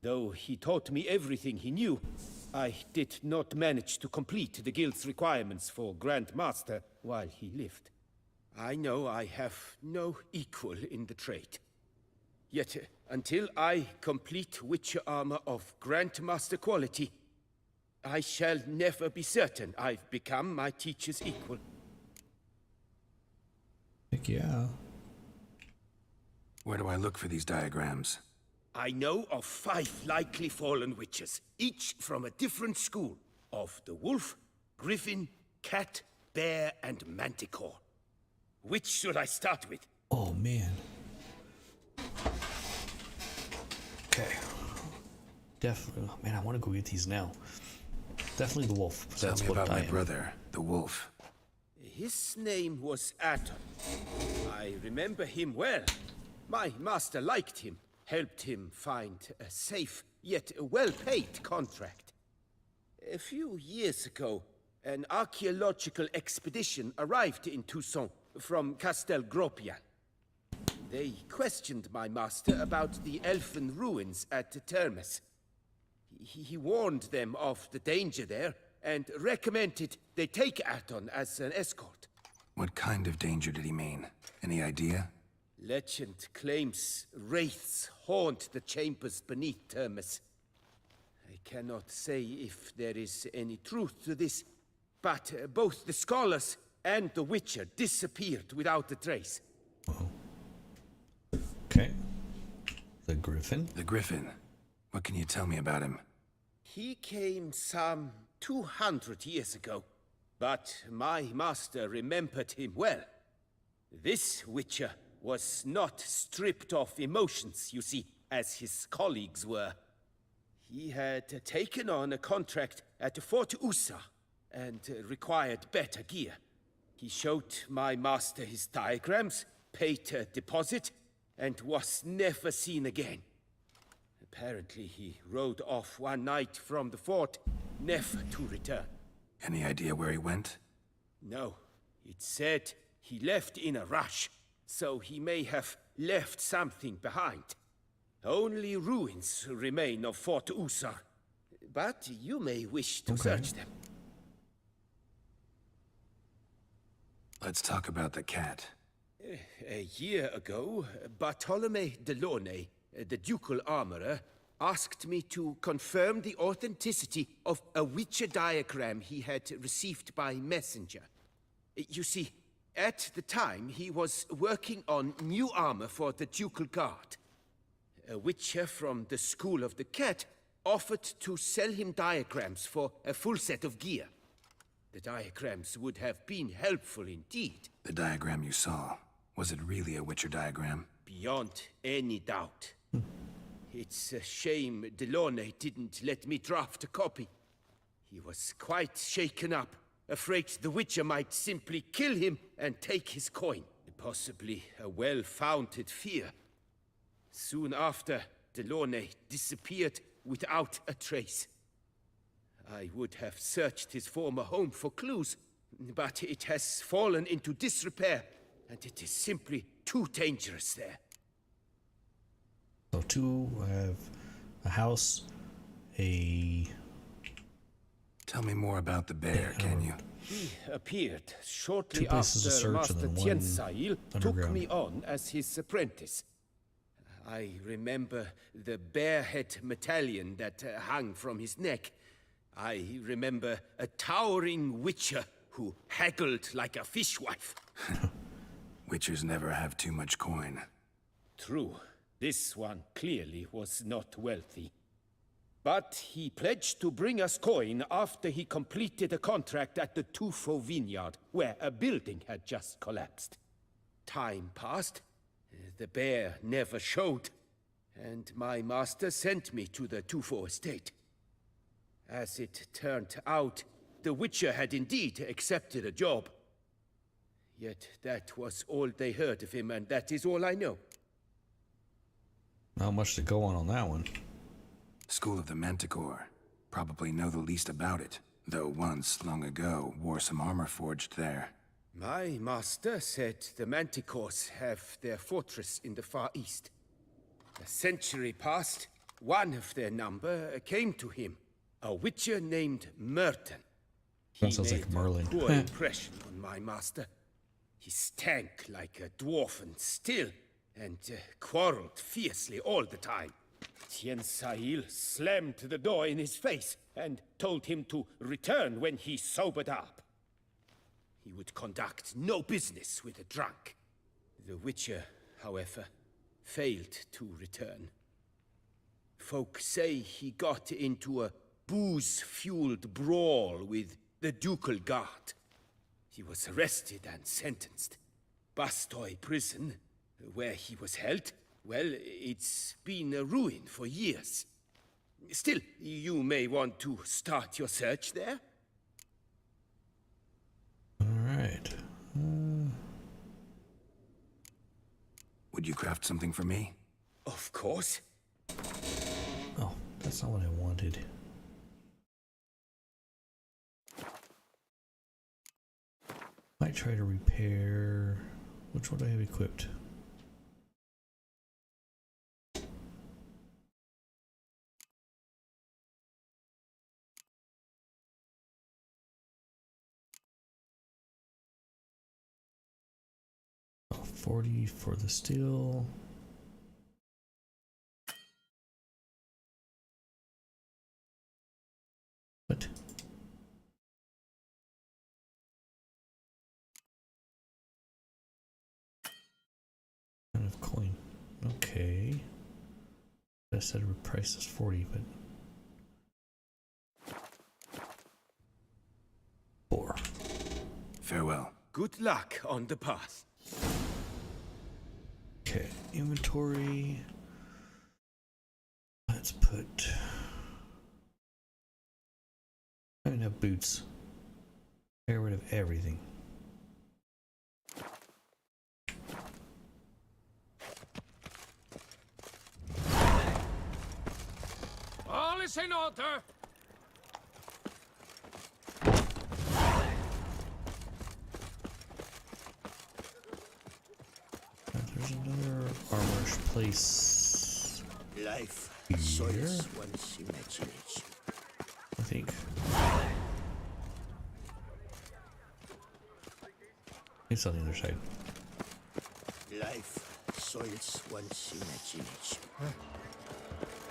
Though he taught me everything he knew, I did not manage to complete the guild's requirements for Grand Master while he lived. I know I have no equal in the trade. Yet, until I complete Witcher armor of Grandmaster quality, I shall never be certain I've become my teacher's equal. Heck yeah. Where do I look for these diagrams? I know of 5 likely fallen witches, each from a different school, of the wolf, griffin, cat, bear, and manticore. Which should I start with? Oh, man. Okay. Definitely. Oh, man, I want to go get these now. Definitely the wolf. Tell me about my brother, the wolf. His name was Aton. I remember him well. My master liked him, helped him find a safe, yet well-paid contract. A few years ago, an archaeological expedition arrived in Toussaint from Castel Gropian. They questioned my master about the elfin ruins at Termes. He warned them of the danger there and recommended they take Aton as an escort. What kind of danger did he mean? Any idea? Legend claims wraiths haunt the chambers beneath Termes. I cannot say if there is any truth to this, but both the scholars and the Witcher disappeared without a trace. Oh. Okay. The Griffin? The Griffin. What can you tell me about him? He came some 200 years ago, but my master remembered him well. This Witcher was not stripped of emotions, you see, as his colleagues were. He had taken on a contract at Fort Usa and required better gear. He showed my master his diagrams, paid a deposit, and was never seen again. Apparently, he rode off one night from the fort, never to return. Any idea where he went? No. It said he left in a rush, so he may have left something behind. Only ruins remain of Fort Usar, but you may wish to search them. Let's talk about the cat. A year ago, Bartolome Delaunay, the ducal armorer, asked me to confirm the authenticity of a Witcher diagram he had received by messenger. You see, at the time he was working on new armor for the ducal guard. A Witcher from the School of the Cat offered to sell him diagrams for a full set of gear. The diagrams would have been helpful indeed. The diagram you saw, was it really a Witcher diagram? Beyond any doubt. It's a shame Delaunay didn't let me draft a copy. He was quite shaken up, afraid the Witcher might simply kill him and take his coin. Possibly a well-founded fear. Soon after, Delaunay disappeared without a trace. I would have searched his former home for clues, but it has fallen into disrepair, and it is simply too dangerous there. So two have a house, a... Tell me more about the bear, can you? He appeared shortly Two places to after search Master and then one Tiansail took underground. me on as his apprentice. I remember the bear-head medallion that hung from his neck. I remember a towering witcher who haggled like a fishwife. Witchers never have too much coin. True, this one clearly was not wealthy. But he pledged to bring us coin after he completed a contract at the Tufo vineyard, where a building had just collapsed. Time passed. The bear never showed, and my master sent me to the Tufo estate. As it turned out, the Witcher had indeed accepted a job. Yet that was all they heard of him, and that is all I know. Not much to go on that one. School of the Manticore. Probably know the least about it, though once, long ago, wore some armor forged there. My master said the Manticores have their fortress in the Far East. A century passed, one of their number came to him, a witcher named Merton. He That sounds made like Merlin. a poor impression on my master. He stank like a dwarfen still, and quarreled fiercely all the time. Tiansail slammed the door in his face and told him to return when he sobered up. He would conduct no business with a drunk. The Witcher, however, failed to return. Folk say he got into a booze-fueled brawl with the ducal guard. He was arrested and sentenced. Bastoy prison, where he was held, well, it's been a ruin for years. Still, you may want to start your search there. Alright. Would you craft something for me? Of course. Oh, that's not what I wanted. Might try to repair... Which one do I have equipped? Oh, 40 for the steel. What? Kind of coin. Okay. I said the price is 40, but 4. Farewell. Good luck on the path. Okay, inventory. Let's put. I don't have boots. Get rid of everything. All is in order. There's another armor place. Life Here? soils one's imagination. I think. It's on the other side. Life soils one's imagination.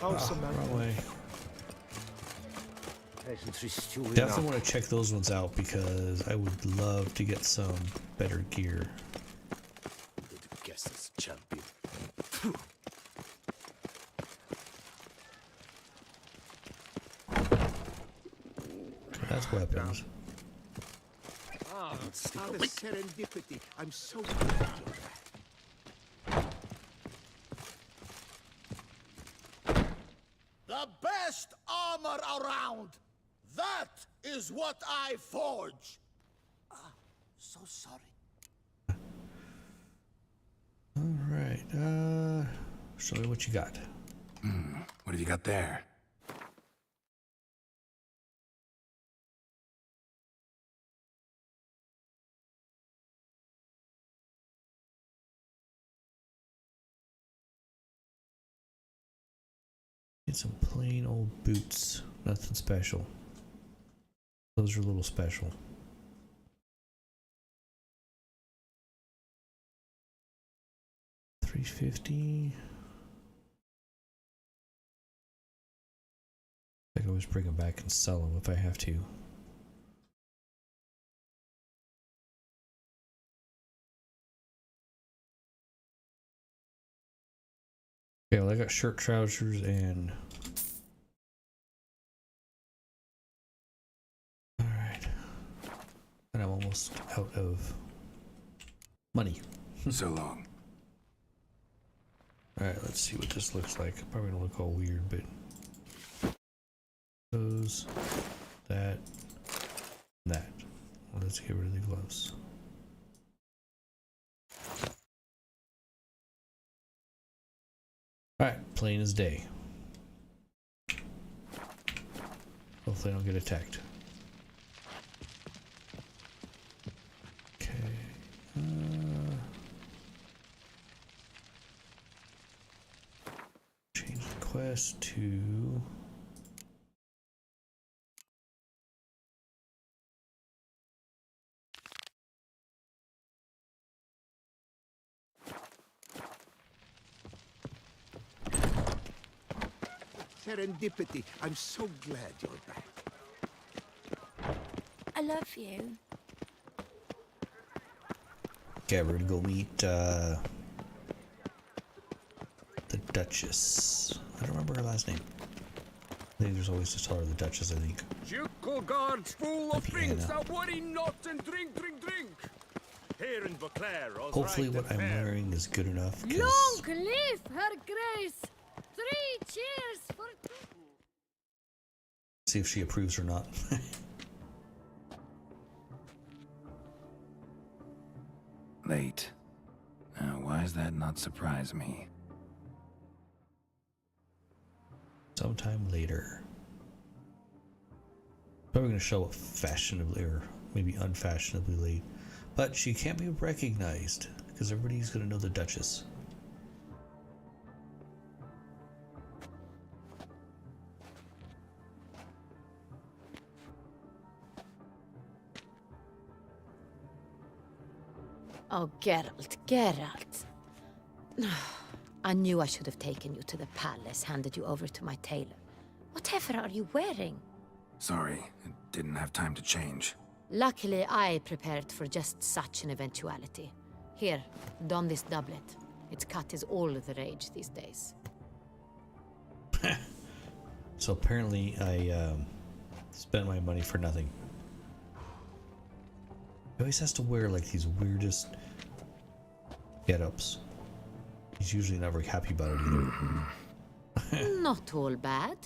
Wrong way. Definitely Definitely want to check those ones out because I would love to get some better gear. Guess this champion. That's weapons. The serendipity. I'm so glad you're back. The best armor around. That is what I forge. So sorry. All right. Show me what you got. What have you got there? Get some plain old boots. Nothing special. Those are a little special. $350. I can always bring them back and sell them if I have to. Okay, well, I got shirt, trousers, and alright. And I'm almost out of money. So long. Alright, let's see what this looks like. Probably gonna look all weird, but those, that, that. Well, let's get rid of the gloves. Alright, plain as day. Hopefully I don't get attacked. Okay. Change the quest to... Serendipity. I'm so glad you're back. I love you. Okay, we're gonna go meet the Duchess. I don't remember her last name. I think there's always just tell her the Duchess, I think. Ducal guards full of Maybe drinks, Anna. now worry not and drink, drink, drink. Here in Beauclair, all's Hopefully right what and I'm fair. wearing is good enough. 'Cause Long live her grace! 3 cheers for... see if she approves or not. Late. Why does that not surprise me? Sometime later. Probably gonna show up fashionably or maybe unfashionably late. But she can't be recognized because everybody's gonna know the Duchess. Oh, Geralt, Geralt. I knew I should have taken you to the palace, handed you over to my tailor. Whatever are you wearing? Sorry, I didn't have time to change. Luckily, I prepared for just such an eventuality. Here, don this doublet. Its cut is all the rage these days. So apparently I spent my money for nothing. He always has to wear like these weirdest get-ups. He's usually never happy about it either. Not all bad.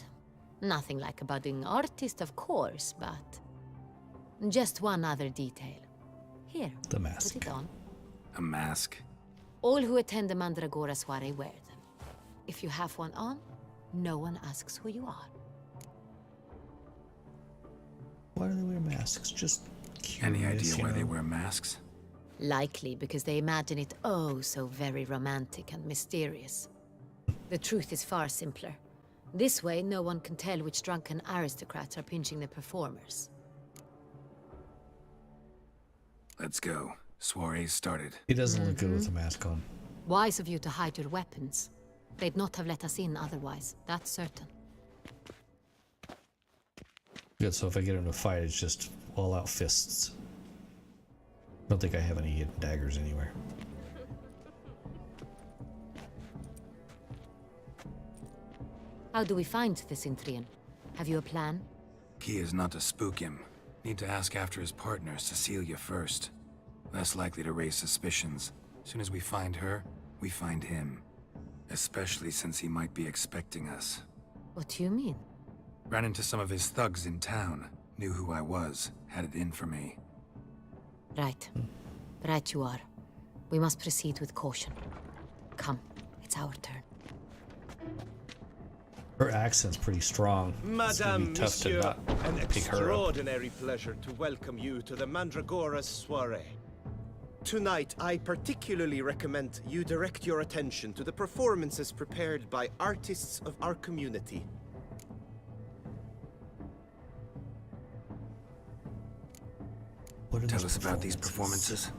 Nothing like a budding artist, of course, but... just one other detail. Here, The mask. put it on. A mask? All who attend the Mandragora soiree wear them. If you have one on, no one asks who you are. Why do they wear masks? Just curious, Any idea you why they know? wear masks? Likely because they imagine it oh so very romantic and mysterious. The truth is far simpler. This way, no one can tell which drunken aristocrats are pinching the performers. Let's go. Soiree's started. He doesn't look good with a mask on. Wise of you to hide your weapons. They'd not have let us in otherwise, that's certain. Good, so if I get into a fight, it's just all-out fists. Don't think I have any hidden daggers anywhere. How do we find this Intrian? Have you a plan? Key is not to spook him. Need to ask after his partner, Cecilia, first. Less likely to raise suspicions. Soon as we find her, we find him. Especially since he might be expecting us. What do you mean? Ran into some of his thugs in town. Knew who I was. Had it in for me. Right. Right you are. We must proceed with caution. Come, it's our turn. Her accent's pretty strong. It's gonna be Madame, tough to Monsieur, not an pick her up. extraordinary pleasure to welcome you to the Mandragora's soiree. Tonight, I particularly recommend you direct your attention to the performances prepared by artists of our community. Tell us about these performances.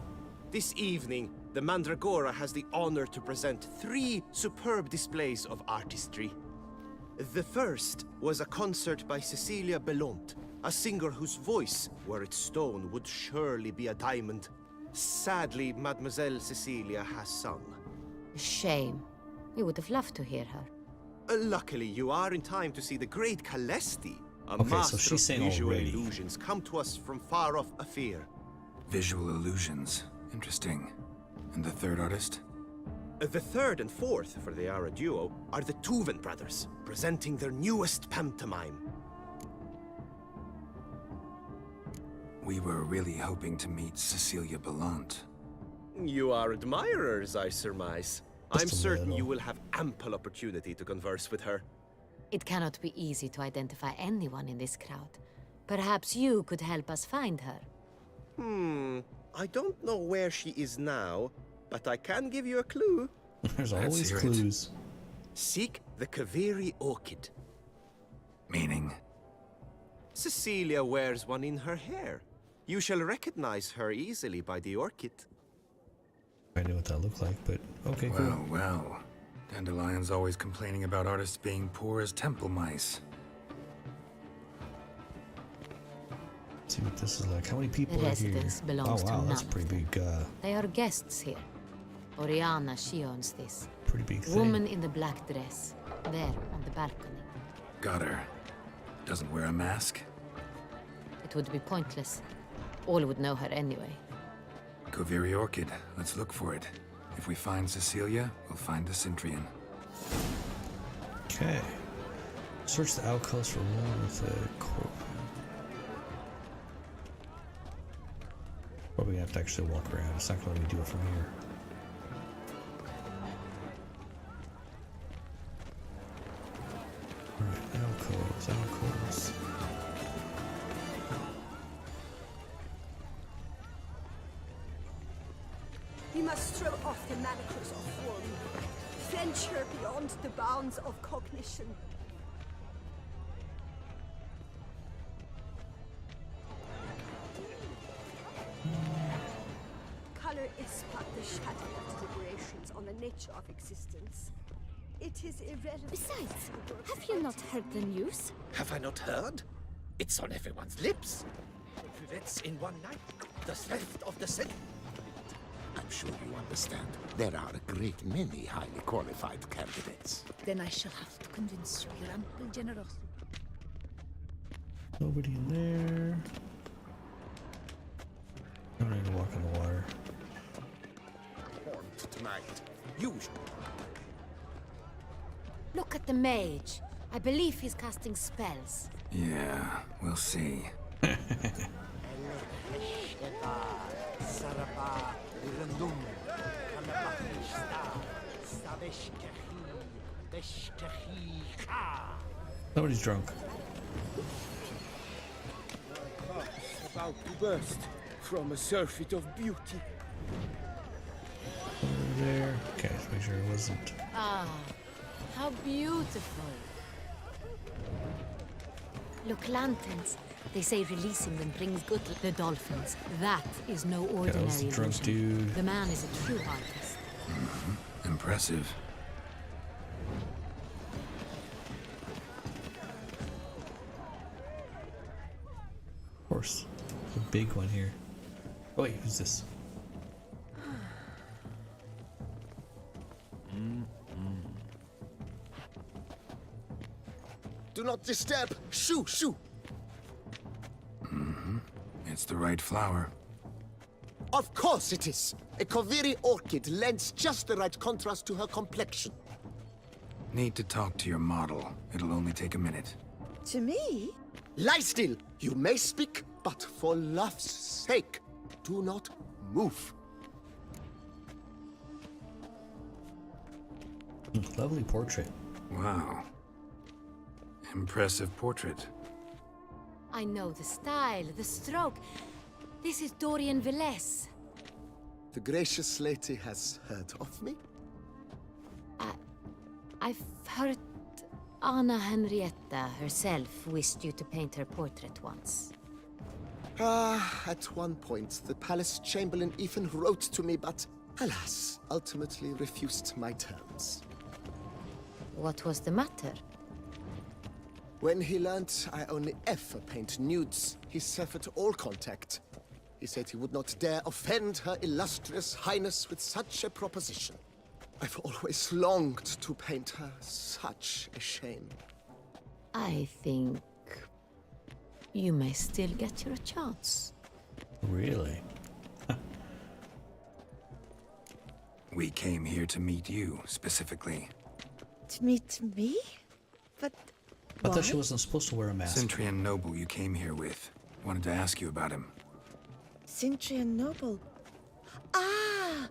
This evening, the Mandragora has the honor to present 3 superb displays of artistry. The first was a concert by Cecilia Belont, a singer whose voice, were it stone, would surely be a diamond. Sadly, Mademoiselle Cecilia has sung. Shame. We would have loved to hear her. Luckily, you are in time to see the great Calesti, a Okay, so master she's of saying visual already. illusions, come to us from far off Afir. Visual illusions. Interesting. And the third artist? The third and fourth, for they are a duo, are the Tuven brothers, presenting their newest pantomime. We were really hoping to meet Cecilia Bellant. You are admirers, I surmise. I'm Just a certain little. you will have ample opportunity to converse with her. It cannot be easy to identify anyone in this crowd. Perhaps you could help us find her. I don't know where she is now, but I can give you a clue. There's Let's always hear it. clues. Seek the Kaveri orchid. Meaning? Cecilia wears one in her hair. You shall recognize her easily by the orchid. I knew what that looked like, but okay, cool. Well, well. Dandelion's always complaining about artists being poor as temple mice. Let's see what this is like. How many people The are here? residence Oh belongs to wow, that's a none. pretty big, They are guests here. Oriana, she owns this. pretty big thing. Woman in the black dress. There, on the balcony. Got her. Doesn't wear a mask? It would be pointless. All would know her anyway. Kaveri Orchid. Let's look for it. If we find Cecilia, we'll find the Centrian. Okay. Search the outpost for one with a core. Probably gonna have to actually walk around. It's not gonna let me do it from here. Alright, alcoves. We must throw off the manacles of form. Venture beyond the bounds of cognition. Color is but the shadow of deliberations on the nature of existence. It is irrelevant. Besides, have you not heard the news? Have I not heard? It's on everyone's lips. That's in one night. The theft of the city. I'm sure you understand. There are a great many highly qualified candidates. Then I shall have to convince you, your ample generosity. Nobody in there. I'm not gonna walk in the water. Tonight. You Look at the mage. I believe he's casting spells. Yeah, we'll see. Nobody's drunk. About to burst from a surfeit of beauty. Over there. Okay, let's make sure it wasn't. Ah, how beautiful. Look, lanterns. They say releasing them brings good to the dolphins. That is no Yeah, that ordinary was the drunk illusion. dude. The man is a true artist. Impressive. Of course. The big one here. Oh wait, who's this? do not disturb. Shoo, shoo. It's the right flower. Of course it is. A Kaveri orchid lends just the right contrast to her complexion. Need to talk to your model. It'll only take a minute. To me? Lie still. You may speak, but for love's sake, do not move. Lovely portrait. Wow. Impressive portrait. I know the style, the stroke. This is Dorian Velez. The gracious lady has heard of me? I've heard Anna Henrietta herself wished you to paint her portrait once. At one point, the palace chamberlain even wrote to me, but alas, ultimately refused my terms. What was the matter? When he learnt I only ever paint nudes, he severed all contact. He said he would not dare offend her illustrious highness with such a proposition. I've always longed to paint her. Such a shame. I think you may still get your chance. Really? We came here to meet you, specifically. To meet me? But I why? thought she wasn't supposed to wear a mask. Centurion Noble you came here with. Wanted to ask you about him. Centurion Noble. Ah!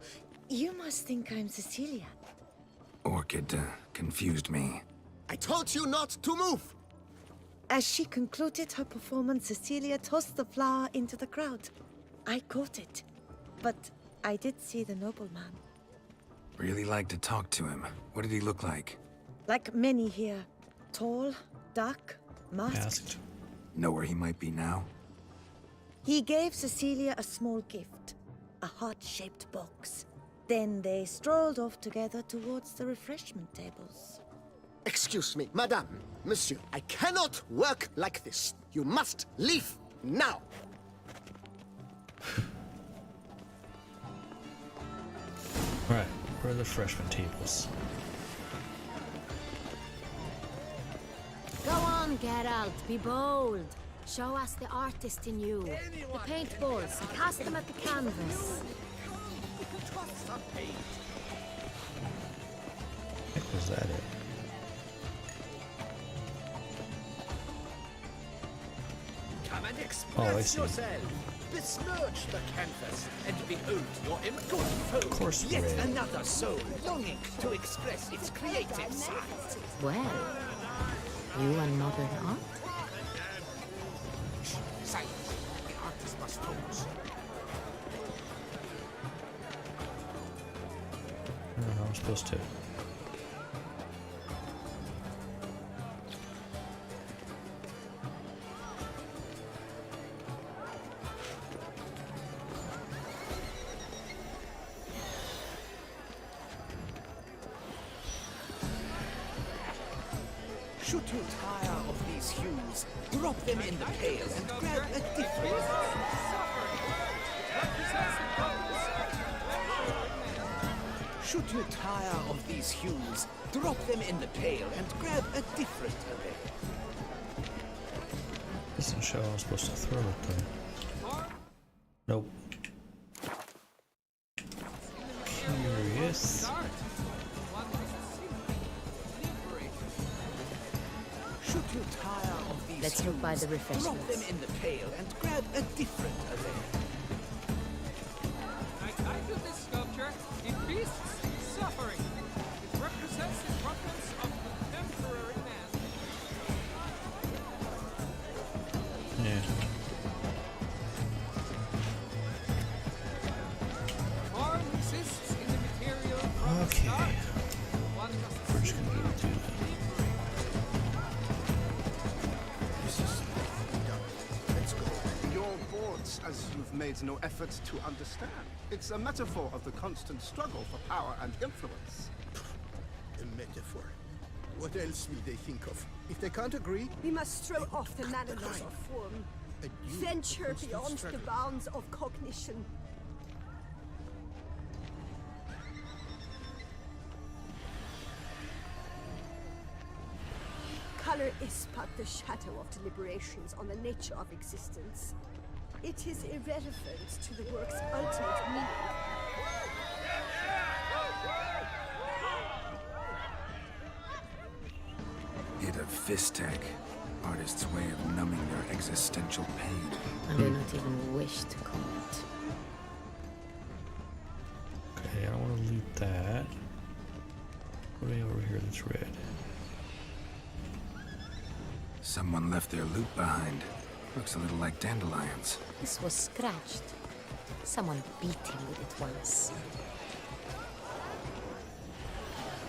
You must think I'm Cecilia. Orchid confused me. I told you not to move! As she concluded her performance, Cecilia tossed the flower into the crowd. I caught it, but I did see the nobleman. Really like to talk to him. What did he look like? Like many here. Tall, dark, masked. Know where he might be now? He gave Cecilia a small gift, a heart-shaped box. Then they strolled off together towards the refreshment tables. Excuse me, madame, monsieur, I cannot work like this. You must leave now. Alright, where are the freshman tables? Go on, Geralt, be bold. Show us the artist in you. The paintballs, cast them at the canvas. Heck was that it? Come and Oh, I express see. yourself. Besmirch the canvas and behold your good Of course, folk. Yet red. another soul longing to express its creative side. Well, you and modern art? Silence. The artist must focus. I don't know how I'm supposed to. Should you tire of these hues, drop them in the pail and grab a different. Should you tire of these hues, drop them in the pail and grab a different array. Doesn't show how I'm supposed to throw it though. Nope. Curious. Should you tire of these Let's look by the hues, drop them refreshments. in the pail and grab a different array. I titled this sculpture, "It Beasts Suffering." It represents the problems of contemporary man. Yeah. Form exists in the material from the Okay. start. One must We're just gonna go do that. Let's go. Your boards, as you've made no effort to understand. It's a metaphor of the constant struggle for power and influence. A metaphor. What else will they think of? If they can't agree, We must throw off the manacles of form. a new Venture constant beyond the struggle. bounds of cognition. Color is but the shadow of deliberations on the nature of existence. It is irrelevant to the work's ultimate meaning. Hit of Fistech. Artist's way of numbing their existential pain. I do not even wish to comment. Okay, I don't want to loot that. What do we have over here that's red? Someone left their loot behind. Looks a little like dandelions. This was scratched. someone beat him with it once.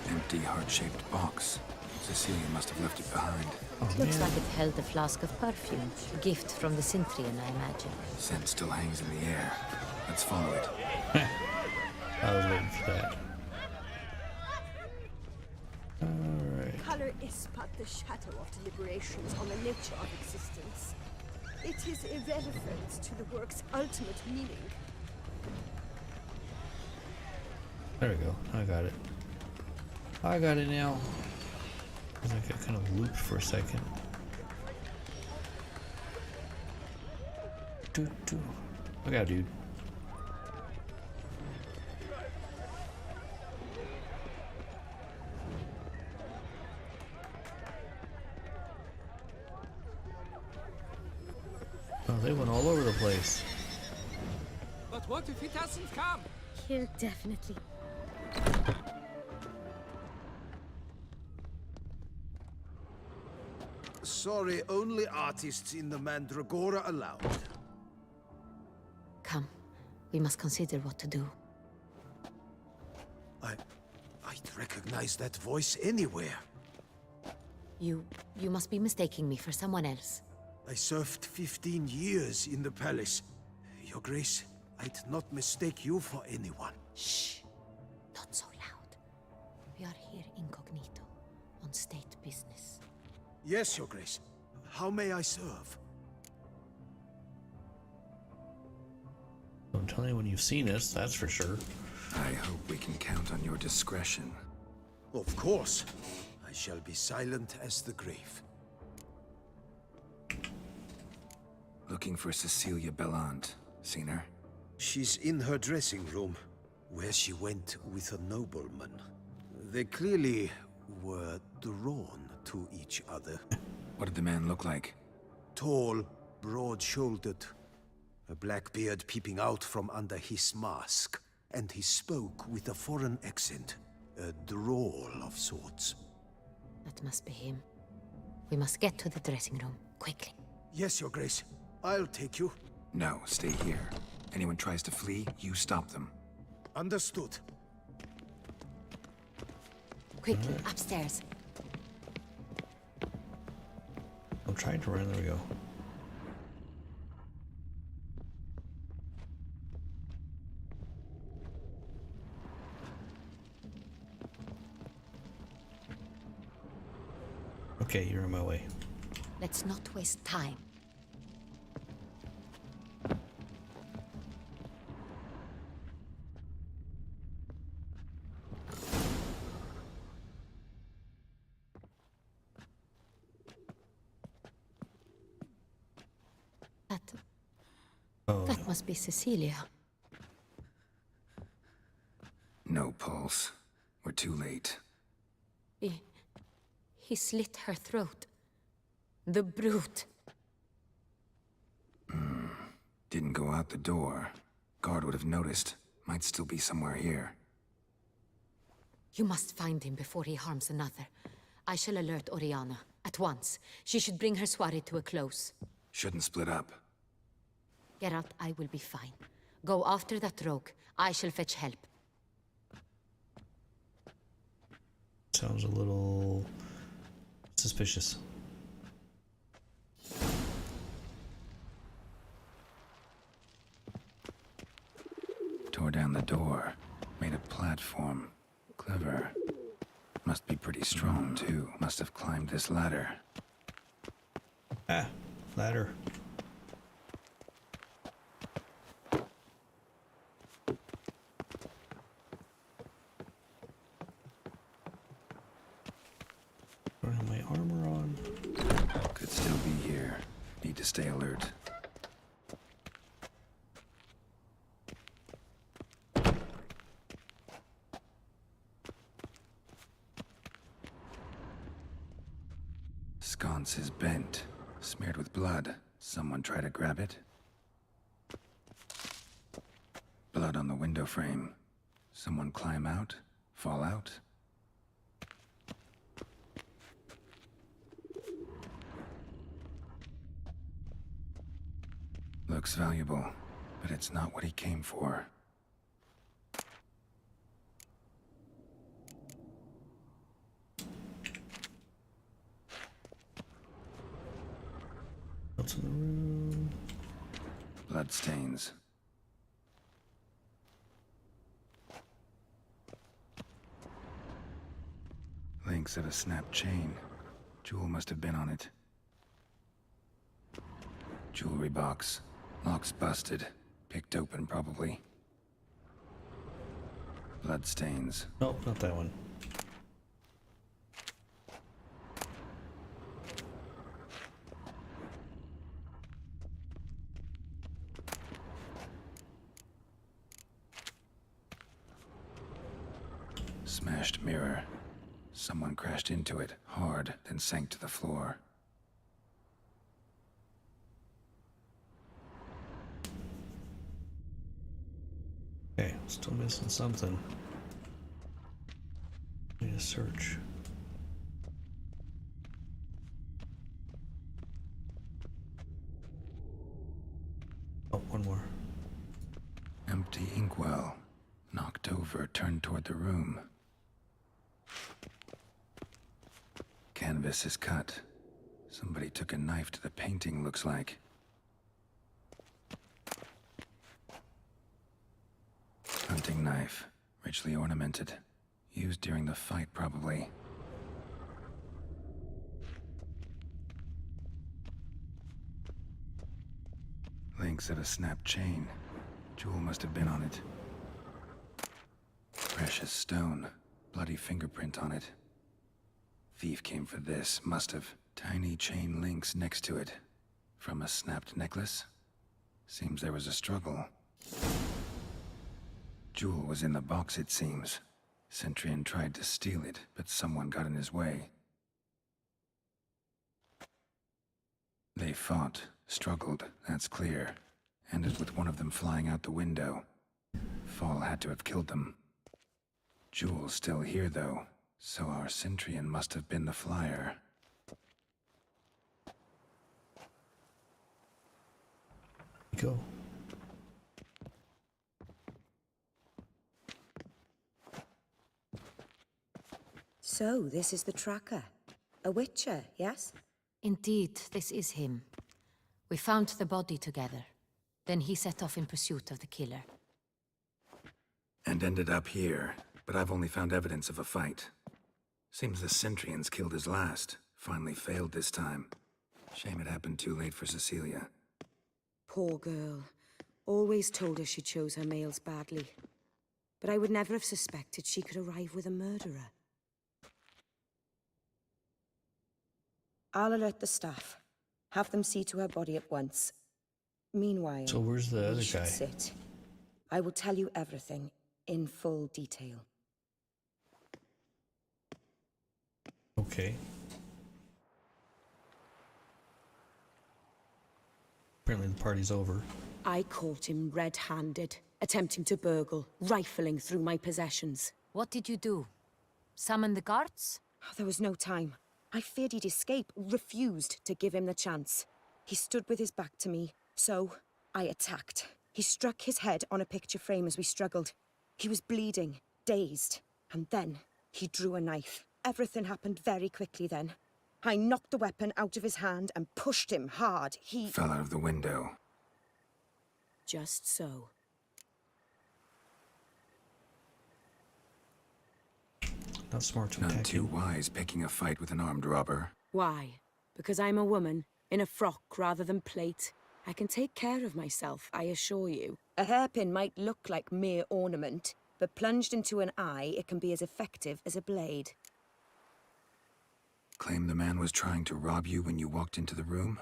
Empty, heart-shaped box. Cecilia must have left it behind. It looks like it held a flask of perfume. A gift from the Cintrian, I imagine. Scent still hangs in the air. Let's follow it. I was waiting for that. Alright. Color is but the shadow of deliberations on the nature of existence. It is irrelevant to the work's ultimate meaning. There we go. I got it. I got it now. I think I kind of looped for a second. Look out, dude. Oh, they went all over the place. But what if it hasn't come? He'll definitely. Sorry, only artists in the Mandragora allowed. Come. We must consider what to do. I'd recognize that voice anywhere. You must be mistaking me for someone else. I served 15 years in the palace. Your Grace, I'd not mistake you for anyone. Shh. Not so loud. We are here incognito, on state business. Yes, Your Grace. How may I serve? Don't tell anyone you've seen us, that's for sure. I hope we can count on your discretion. Of course. I shall be silent as the grave. Looking for Cecilia Bellant. Seen her? She's in her dressing room, where she went with a nobleman. They clearly were drawn to each other. What did the man look like? Tall, broad-shouldered, a black beard peeping out from under his mask, and he spoke with a foreign accent, a drawl of sorts. That must be him. We must get to the dressing room, quickly. Yes, Your Grace. I'll take you. No, stay here. Anyone tries to flee, you stop them. Understood. Quickly, upstairs. I'm trying to run, there we go. Okay, you're in my way. Let's not waste time. That must be Cecilia. No pulse. We're too late. He slit her throat. The brute. Didn't go out the door. Guard would have noticed. Might still be somewhere here. You must find him before he harms another. I shall alert Oriana. At once. She should bring her soirée to a close. Shouldn't split up. Geralt, I will be fine. Go after that rogue. I shall fetch help. Sounds a little suspicious. Tore down the door. Made a platform. Clever. Must be pretty strong, too. Must have climbed this ladder. Ah, ladder. My armor on. Could still be here. Need to stay alert. Sconce is bent, smeared with blood. Someone try to grab it. Blood on the window frame. Someone climb out? Fall out? Looks valuable. But it's not what he came for. What's in the room? Bloodstains. Links of a snapped chain. Jewel must have been on it. Jewelry box. Lock's busted. Picked open, probably. Bloodstains. Nope, not that one. Smashed mirror. Someone crashed into it, hard, then sank to the floor. Okay, still missing something. Need to search. Oh, one more. Empty inkwell. Knocked over, turned toward the room. Canvas is cut. Somebody took a knife to the painting, looks like. Hunting knife. Richly ornamented. Used during the fight, probably. Links of a snapped chain. Jewel must have been on it. Precious stone. Bloody fingerprint on it. Thief came for this, must have. Tiny chain links next to it. From a snapped necklace? Seems there was a struggle. Jewel was in the box, it seems. Centurion tried to steal it, but someone got in his way. They fought, struggled, that's clear. Ended with one of them flying out the window. Fall had to have killed them. Jewel's still here, though. So our Centurion must have been the flyer. Go. So, this is the tracker. A witcher, yes? Indeed, this is him. We found the body together. Then he set off in pursuit of the killer. And ended up here, but I've only found evidence of a fight. Seems the Centurions killed his last. Finally failed this time. Shame it happened too late for Cecilia. Poor girl. Always told her she chose her males badly. But I would never have suspected she could arrive with a murderer. I'll alert the staff. Have them see to her body at once. Meanwhile, So where's the other you should guy? sit. I will tell you everything in full detail. Okay. Apparently the party's over. I caught him red-handed, attempting to burgle, rifling through my possessions. What did you do? Summon the guards? There was no time. I feared he'd escape, refused to give him the chance. He stood with his back to me, so I attacked. He struck his head on a picture frame as we struggled. He was bleeding, dazed, and then he drew a knife. Everything happened very quickly then. I knocked the weapon out of his hand and pushed him hard. He Fell out of the window. Just so. Not smart to Not attack too you. wise picking a fight with an armed robber. Why? Because I'm a woman, in a frock rather than plate. I can take care of myself, I assure you. A hairpin might look like mere ornament, but plunged into an eye, it can be as effective as a blade. Claim the man was trying to rob you when you walked into the room?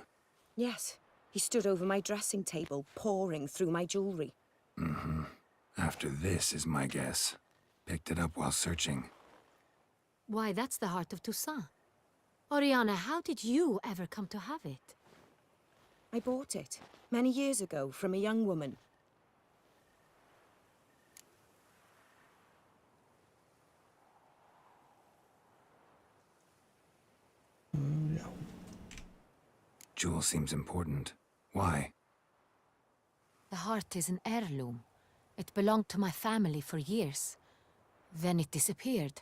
Yes, he stood over my dressing table, pouring through my jewelry. Mm-hmm. After this is my guess. Picked it up while searching. Why, that's the heart of Toussaint. Oriana, how did you ever come to have it? I bought it, many years ago, from a young woman. Jewel seems important. Why? The heart is an heirloom. It belonged to my family for years. Then it disappeared.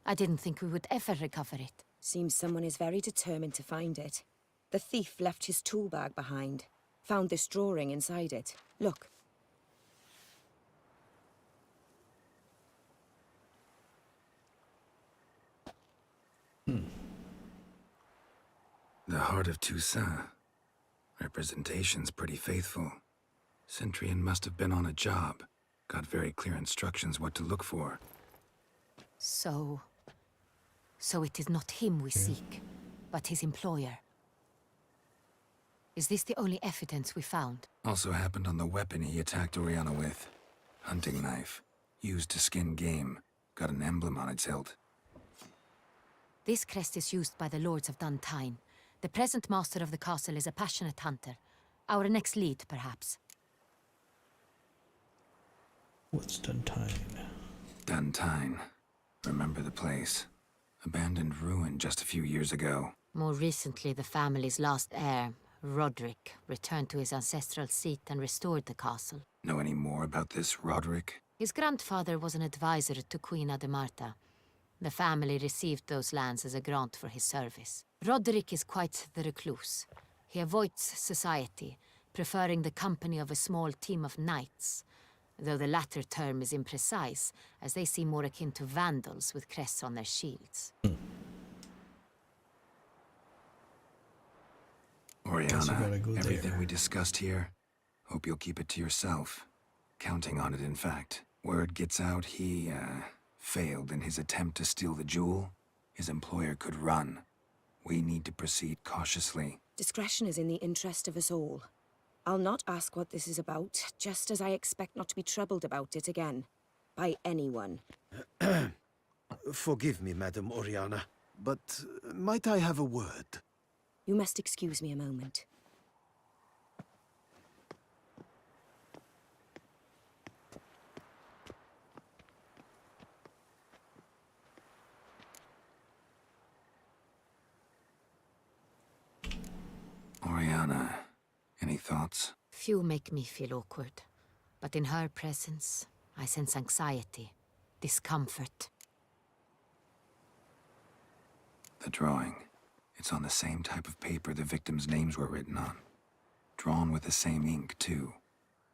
I didn't think we would ever recover it. Seems someone is very determined to find it. The thief left his tool bag behind. Found this drawing inside it. Look. The Heart of Toussaint. Representation's pretty faithful. Centurion must have been on a job. Got very clear instructions what to look for. So it is not him we seek, but his employer. Is this the only evidence we found? Also happened on the weapon he attacked Oriana with. Hunting knife. Used to skin game. Got an emblem on its hilt. This crest is used by the Lords of Duntine. The present master of the castle is a passionate hunter. Our next lead, perhaps. What's Duntine? Duntine. Remember the place. Abandoned ruin just a few years ago. More recently, the family's last heir, Roderick, returned to his ancestral seat and restored the castle. Know any more about this Roderick? His grandfather was an advisor to Queen Ademarta. The family received those lands as a grant for his service. Roderick is quite the recluse. He avoids society, preferring the company of a small team of knights, though the latter term is imprecise, as they seem more akin to vandals with crests on their shields. Oriana, everything we discussed here, hope you'll keep it to yourself. Counting on it, in fact. Word gets out he, failed in his attempt to steal the jewel. His employer could run. We need to proceed cautiously. Discretion is in the interest of us all. I'll not ask what this is about, just as I expect not to be troubled about it again. By anyone. Forgive me, Madam Oriana, but might I have a word? You must excuse me a moment. Oriana, any thoughts? Few make me feel awkward, but in her presence, I sense anxiety, discomfort. The drawing. It's on the same type of paper the victims' names were written on. Drawn with the same ink, too.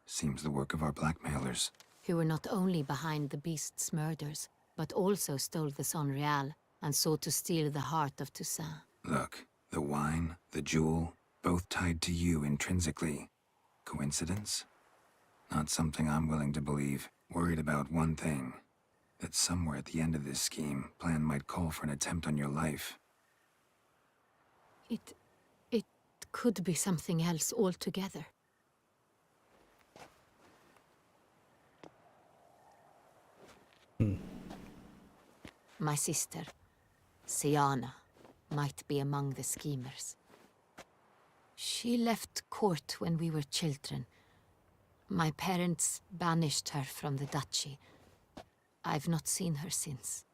Seems the work of our blackmailers. Who were not only behind the beast's murders, but also stole the Son Real and sought to steal the heart of Toussaint. Look, the wine, the jewel, both tied to you intrinsically. Coincidence? Not something I'm willing to believe. Worried about one thing. That somewhere at the end of this scheme, plan might call for an attempt on your life. It could be something else altogether. My sister, Siana, might be among the schemers. She left court when we were children. My parents banished her from the duchy. I've not seen her since.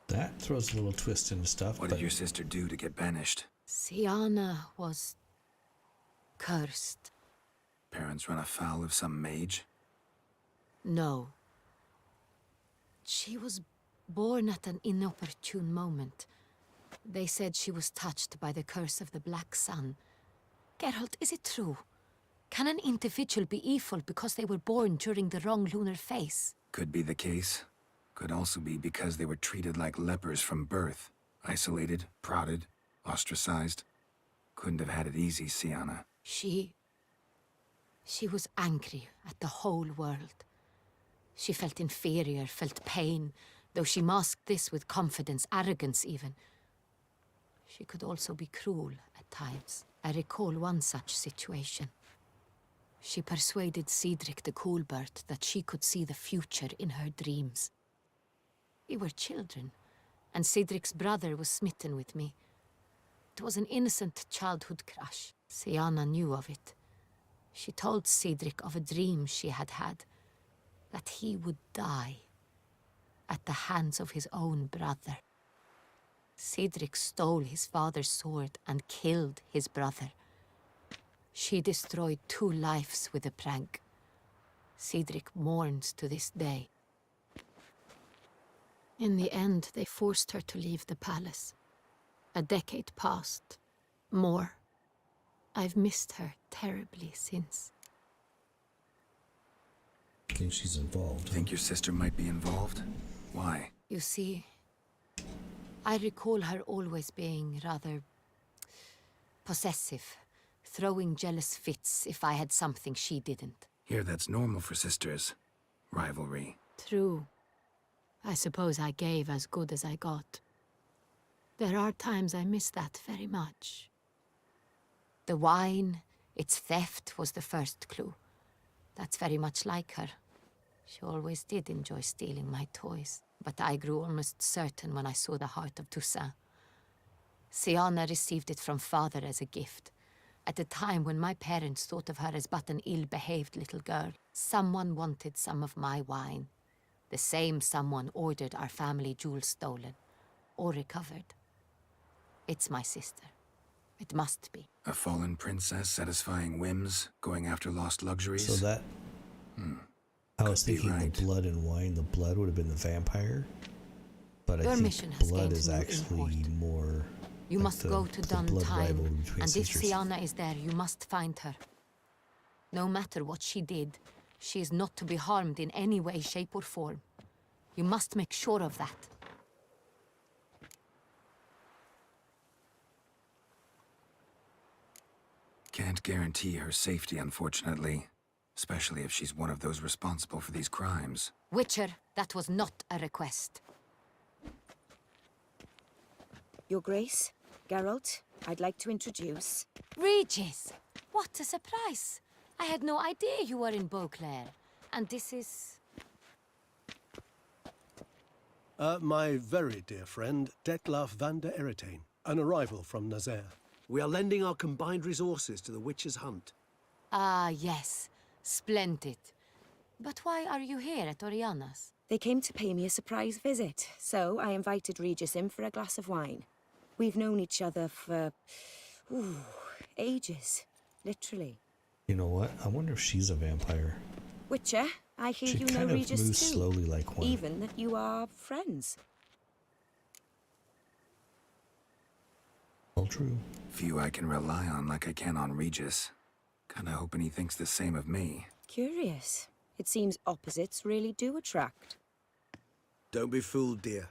That throws a little twist into stuff. What did your sister do to get banished? Siana was cursed. Parents run afoul of some mage? No. She was born at an inopportune moment. They said she was touched by the curse of the Black Sun. Geralt, is it true? Can an individual be evil because they were born during the wrong lunar phase? Could be the case. Could also be because they were treated like lepers from birth. Isolated, prodded, ostracized. Couldn't have had it easy, Siana. She was angry at the whole world. She felt inferior, felt pain, though she masked this with confidence, arrogance even. She could also be cruel at times. I recall one such situation. She persuaded Cedric the Coolbird that she could see the future in her dreams. We were children, and Cedric's brother was smitten with me. It was an innocent childhood crush. Siana knew of it. She told Cedric of a dream she had had, that he would die at the hands of his own brother. Cedric stole his father's sword and killed his brother. She destroyed 2 lives with a prank. Cedric mourns to this day. In the end, they forced her to leave the palace. A decade passed. More. I've missed her terribly since. I think she's involved. Think your sister might be involved? Why? You see, I recall her always being rather possessive, throwing jealous fits if I had something she didn't. Here, that's normal for sisters. Rivalry. True. I suppose I gave as good as I got. There are times I miss that very much. The wine, its theft, was the first clue. That's very much like her. She always did enjoy stealing my toys, but I grew almost certain when I saw the heart of Toussaint. Siana received it from father as a gift. At a time when my parents thought of her as but an ill-behaved little girl, someone wanted some of my wine. The same someone ordered our family jewels stolen, or recovered. It's my sister. It must be. A fallen princess satisfying whims, going after lost luxuries? So that... I was thinking the blood and wine, the blood would have been the vampire. But I think blood is actually more... You must go to Duntime, and if Siana is there, you must find her. No matter what she did, she is not to be harmed in any way, shape or form. You must make sure of that. Can't guarantee her safety, unfortunately. Especially if she's one of those responsible for these crimes. Witcher, that was not a request. Your Grace, Geralt, I'd like to introduce... Regis! What a surprise! I had no idea you were in Beauclair. And this is... My very dear friend, Detlaf van der Eretain, an arrival from Nazaire. We are lending our combined resources to the Witcher's hunt. Ah, yes. Splendid. But why are you here at Oriana's? They came to pay me a surprise visit, so I invited Regis in for a glass of wine. We've known each other for... ages. Literally. You know what? I wonder if she's a vampire. Witcher, I hear She you know kind of Regis moves too. slowly like one. Even that you are friends. All true. Few I can rely on like I can on Regis. Kinda hoping he thinks the same of me. Curious. It seems opposites really do attract. Don't be fooled, dear.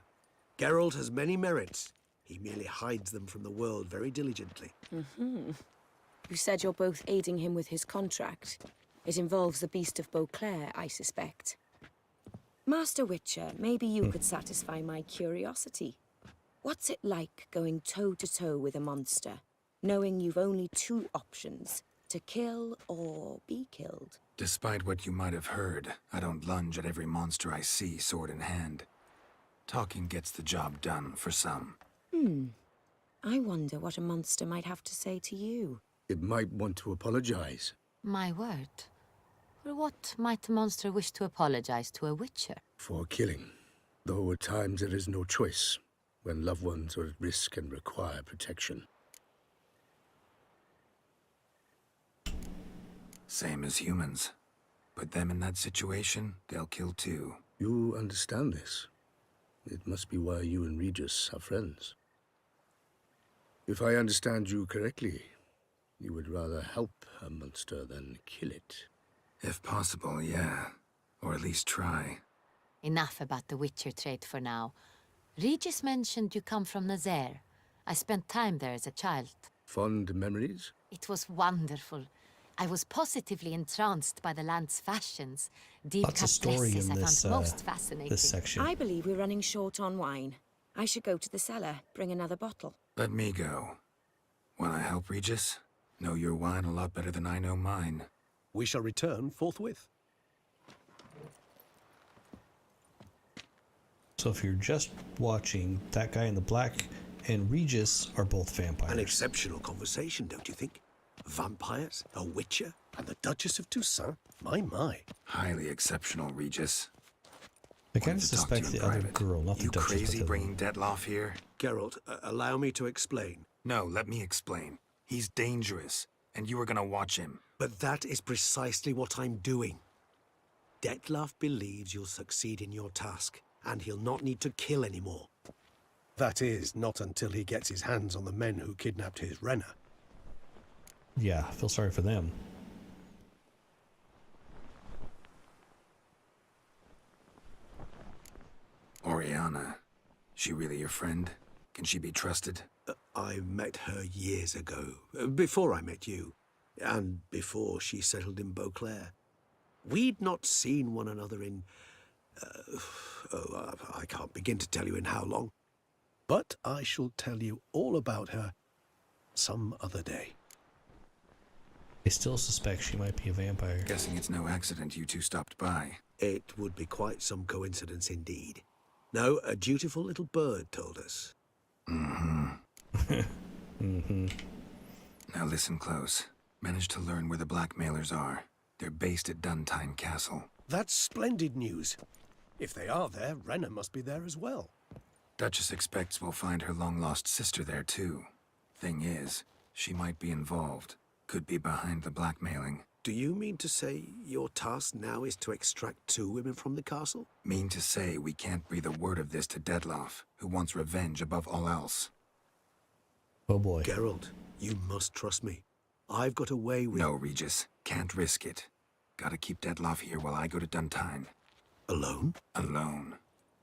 Geralt has many merits. He merely hides them from the world very diligently. You said you're both aiding him with his contract. It involves the Beast of Beauclair, I suspect. Master Witcher, maybe you could satisfy my curiosity. What's it like going toe-to-toe with a monster, knowing you've only 2 options, to kill or be killed? Despite what you might have heard, I don't lunge at every monster I see, sword in hand. Talking gets the job done, for some. I wonder what a monster might have to say to you. It might want to apologize. My word. For what might a monster wish to apologize to a Witcher? For killing. Though at times there is no choice, when loved ones are at risk and require protection. Same as humans. Put them in that situation, they'll kill too. You understand this. It must be why you and Regis are friends. If I understand you correctly, you would rather help a monster than kill it. If possible, yeah. Or at least try. Enough about the Witcher trait for now. Regis mentioned you come from Nazaire. I spent time there as a child. Fond memories? It was wonderful. I was positively entranced by the land's fashions. Lots of story in this, most fascinating. this section. I believe we're running short on wine. I should go to the cellar, bring another bottle. Let me go. Wanna help, Regis? Know your wine a lot better than I know mine. We shall return forthwith. So if you're just watching, that guy in the black and Regis are both vampires. An exceptional conversation, don't you think? Vampires, a Witcher, and the Duchess of Toussaint? My. Highly exceptional, Regis. I kind of suspect the other girl, not the You Duchess. crazy but the... bringing Detlaf here? Geralt, allow me to explain. No, let me explain. He's dangerous. and you were gonna watch him. But that is precisely what I'm doing. Detlef believes you'll succeed in your task, and he'll not need to kill anymore. That is, not until he gets his hands on the men who kidnapped his Renner. Yeah, I feel sorry for them. Oriana, she really your friend? Can she be trusted? I met her years ago, before I met you, and before she settled in Beauclair. We'd not seen one another in... I can't begin to tell you in how long. But I shall tell you all about her some other day. I still suspect she might be a vampire. Guessing it's no accident you two stopped by. It would be quite some coincidence indeed. No, a dutiful little bird told us. Mm-hmm. Mm-hmm. Now listen close. Managed to learn where the blackmailers are. They're based at Duntine Castle. That's splendid news. If they are there, Renner must be there as well. Duchess expects we'll find her long-lost sister there, too. Thing is, she might be involved. Could be behind the blackmailing. Do you mean to say your task now is to extract 2 women from the castle? Mean to say we can't breathe a word of this to Detlef, who wants revenge above all else. Oh boy. Geralt, you must trust me. I've got a way with... No, Regis. Can't risk it. Gotta keep Detlef here while I go to Duntine. Alone? Alone.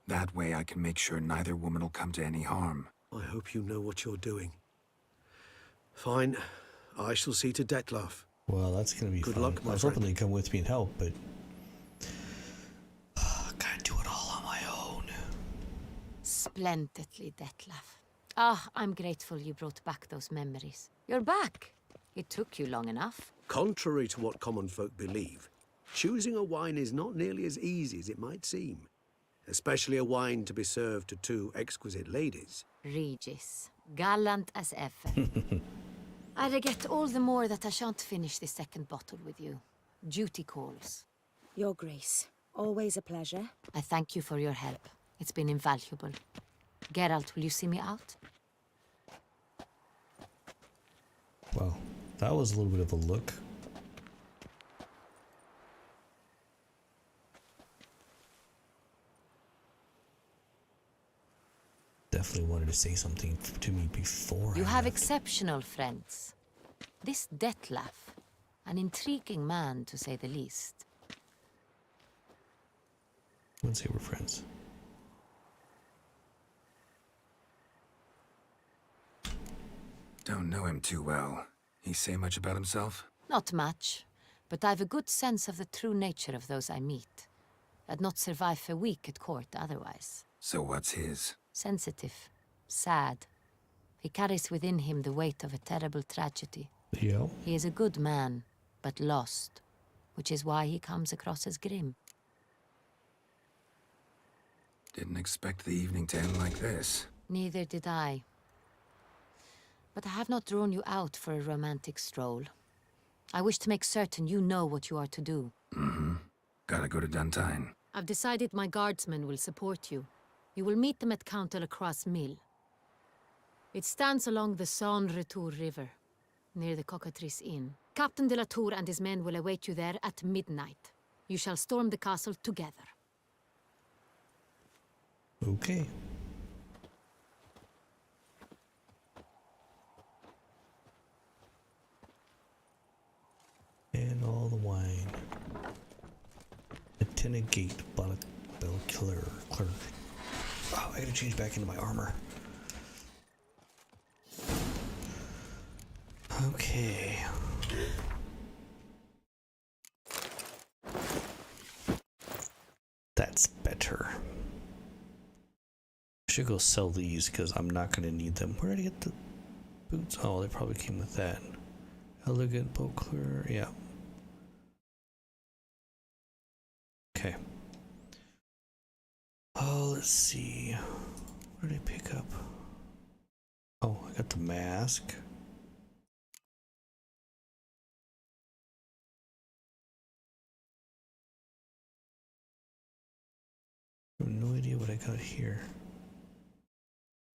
That way I can make sure neither woman will come to any harm. I hope you know what you're doing. Fine. I shall see to Detlef. Well, that's gonna be Good fun. luck, my I was friend. hoping they'd come with me and help, but gotta do it all on my own. Splendidly, Detlef. Ah, I'm grateful you brought back those memories. You're back. It took you long enough. Contrary to what common folk believe, choosing a wine is not nearly as easy as it might seem. Especially a wine to be served to 2 exquisite ladies. Regis, gallant as ever. I regret all the more that I shan't finish this 2nd bottle with you. Duty calls. Your Grace, always a pleasure. I thank you for your help. It's been invaluable. Geralt, will you see me out? Well, that was a little bit of a look. Definitely wanted to say something to me before You I have left. exceptional friends. This Detlef, an intriguing man to say the least. I wouldn't say we're friends. Don't know him too well. He say much about himself? Not much, but I've a good sense of the true nature of those I meet. I'd not survive a week at court otherwise. So what's his? Sensitive, sad. He carries within him the weight of a terrible tragedy. Yeah. He is a good man, but lost, which is why he comes across as grim. Didn't expect the evening to end like this. Neither did I. But I have not drawn you out for a romantic stroll. I wish to make certain you know what you are to do. Mm-hmm. Gotta go to Duntine. I've decided my guardsmen will support you. You will meet them at Count Delacroix' mill. It stands along the Saône-Retour River, near the Cockatrice Inn. Captain de la Tour and his men will await you there at midnight. You shall storm the castle together. Okay. And all the wine. Lieutenant Gate, Bell Killer, Clerk. Oh, I gotta change back into my armor. Okay. That's better. I should go sell these because I'm not going to need them. Where did I get the boots? Oh, they probably came with that. Elegant Beauclair, yeah. Okay. Oh, let's see. What did I pick up? Oh, I got the mask. I have no idea what I got here.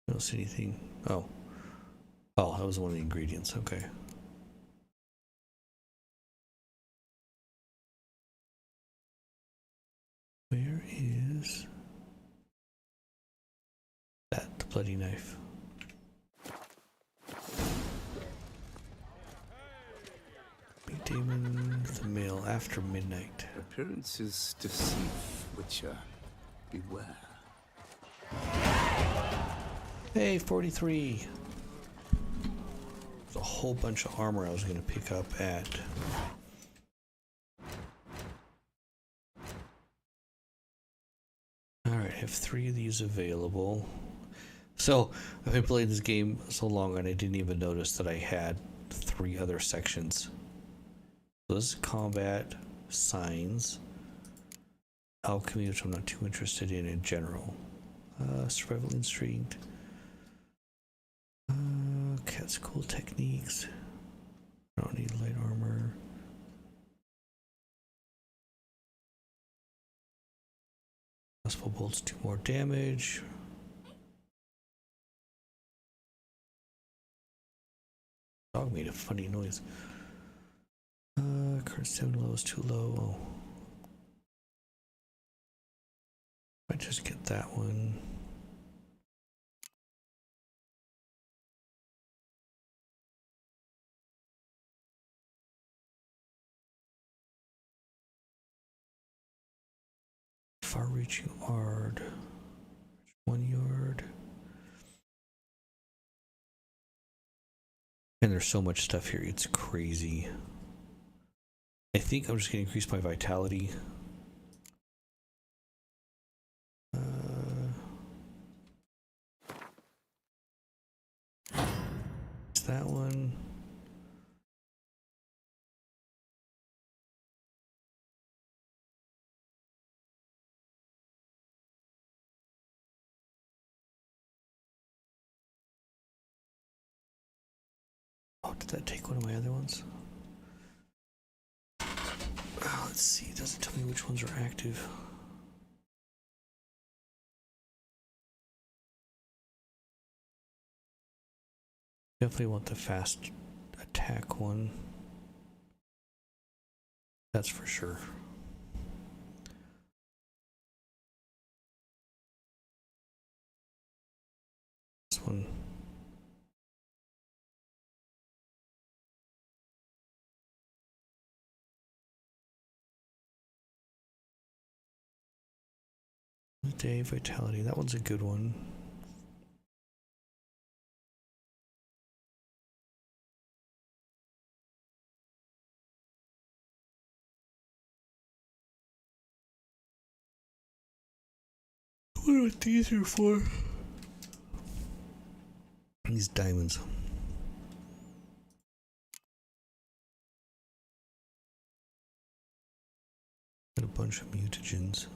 I don't see anything. Oh. Oh, that was one of the ingredients. Okay. is that, the bloody knife. Big Damon, the mail after midnight. Appearances deceive, Witcher. Beware. Hey, 43. There's a whole bunch of armor I was going to pick up at. Alright, I have 3 of these available. So, I've been playing this game so long and I didn't even notice that I had 3 other sections. So this is combat, signs, alchemy, which I'm not too interested in general. Survival instinct. Cat's cool techniques. I don't need light armor. Crossbow bolts do more damage. Dog made a funny noise. Current stamina low is too low. Oh. Might just get that one. Far-reaching ard. 1 yard. And there's so much stuff here, it's crazy. I think I'm just going to increase my vitality. It's that one. Oh, did that take one of my other ones? Let's see, it doesn't tell me which ones are active. Definitely want the fast attack one. That's for sure. This one. Day vitality, that one's a good one. I wonder what these are for. These diamonds. Got a bunch of mutagens.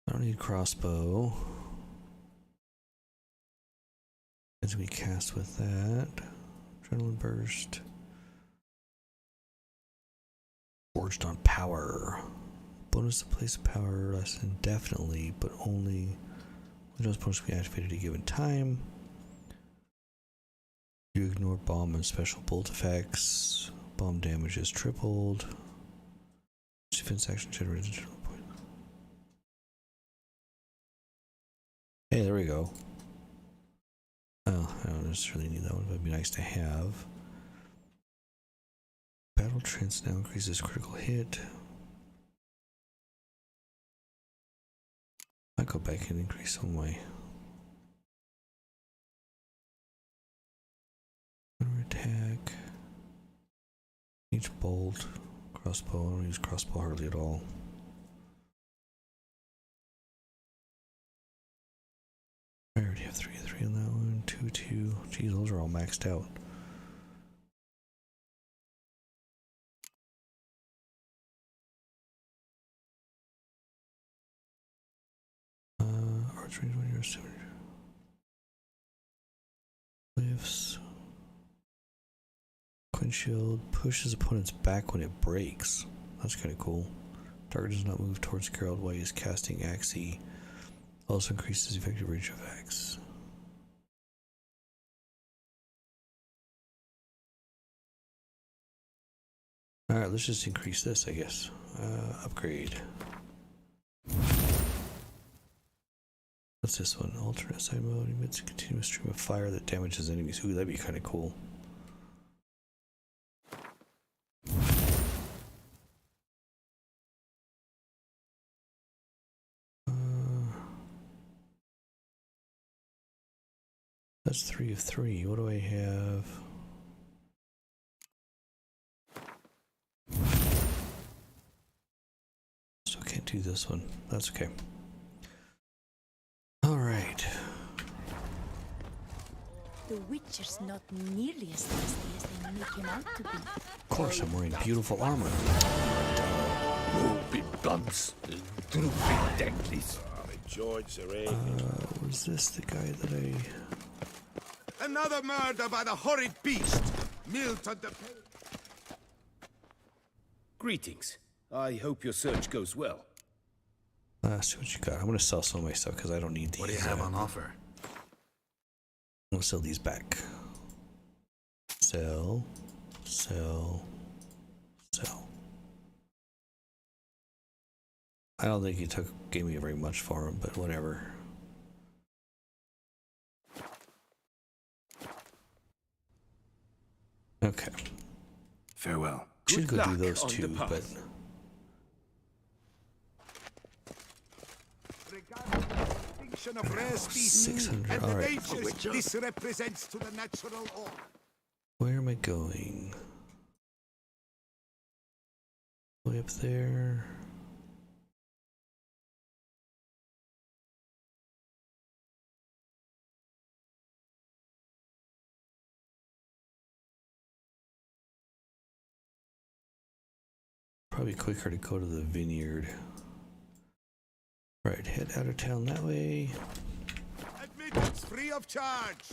I don't need crossbow. As we cast with that. Adrenaline burst. Forged on power. Bonus to place power less indefinitely, but only when those bonus can be activated at a given time. You ignore bomb and special bolt effects. Bomb damage is tripled. Defense action generated additional point. Hey, there we go. Oh, I don't necessarily need that one, but it'd be nice to have. Battle Trance now increases critical hit. I go back and increase some of my attack. Each bolt, crossbow. I don't use crossbow hardly at all. I already have 3 of 3 on that one. 2, 2. Geez, those are all maxed out. Arch range 1 year 7. Lifts. Quinn shield pushes opponents back when it breaks. That's kind of cool. Target does not move towards Geralt while he is casting Axe. Also increases effective range of Axe. Alright, let's just increase this, I guess. Upgrade. What's this one? Alternate side mode emits a continuous stream of fire that damages enemies. Ooh, that'd be kind of cool. That's 3 of 3. What do I have? Still can't do this one. That's okay. Alright. The Witcher's not nearly as nasty as they make him out to be. Of course, I'm wearing beautiful armor. Droopy blunts, droopy decklies. George Was this the guy that I... Another murder by the horrid beast! Milton the... Greetings. I hope your search goes well. see what you got. I'm gonna sell some of my stuff because I don't need these. What do you have on offer? I'm gonna sell these back. Sell, sell, sell. I don't think he gave me very much for them, but whatever. Okay. Farewell. Should go do those two, but 600. All right. This represents to the natural order. Where am I going? Way up there. Probably quicker to go to the vineyard. Right, head out of town that way. Admittance free of charge.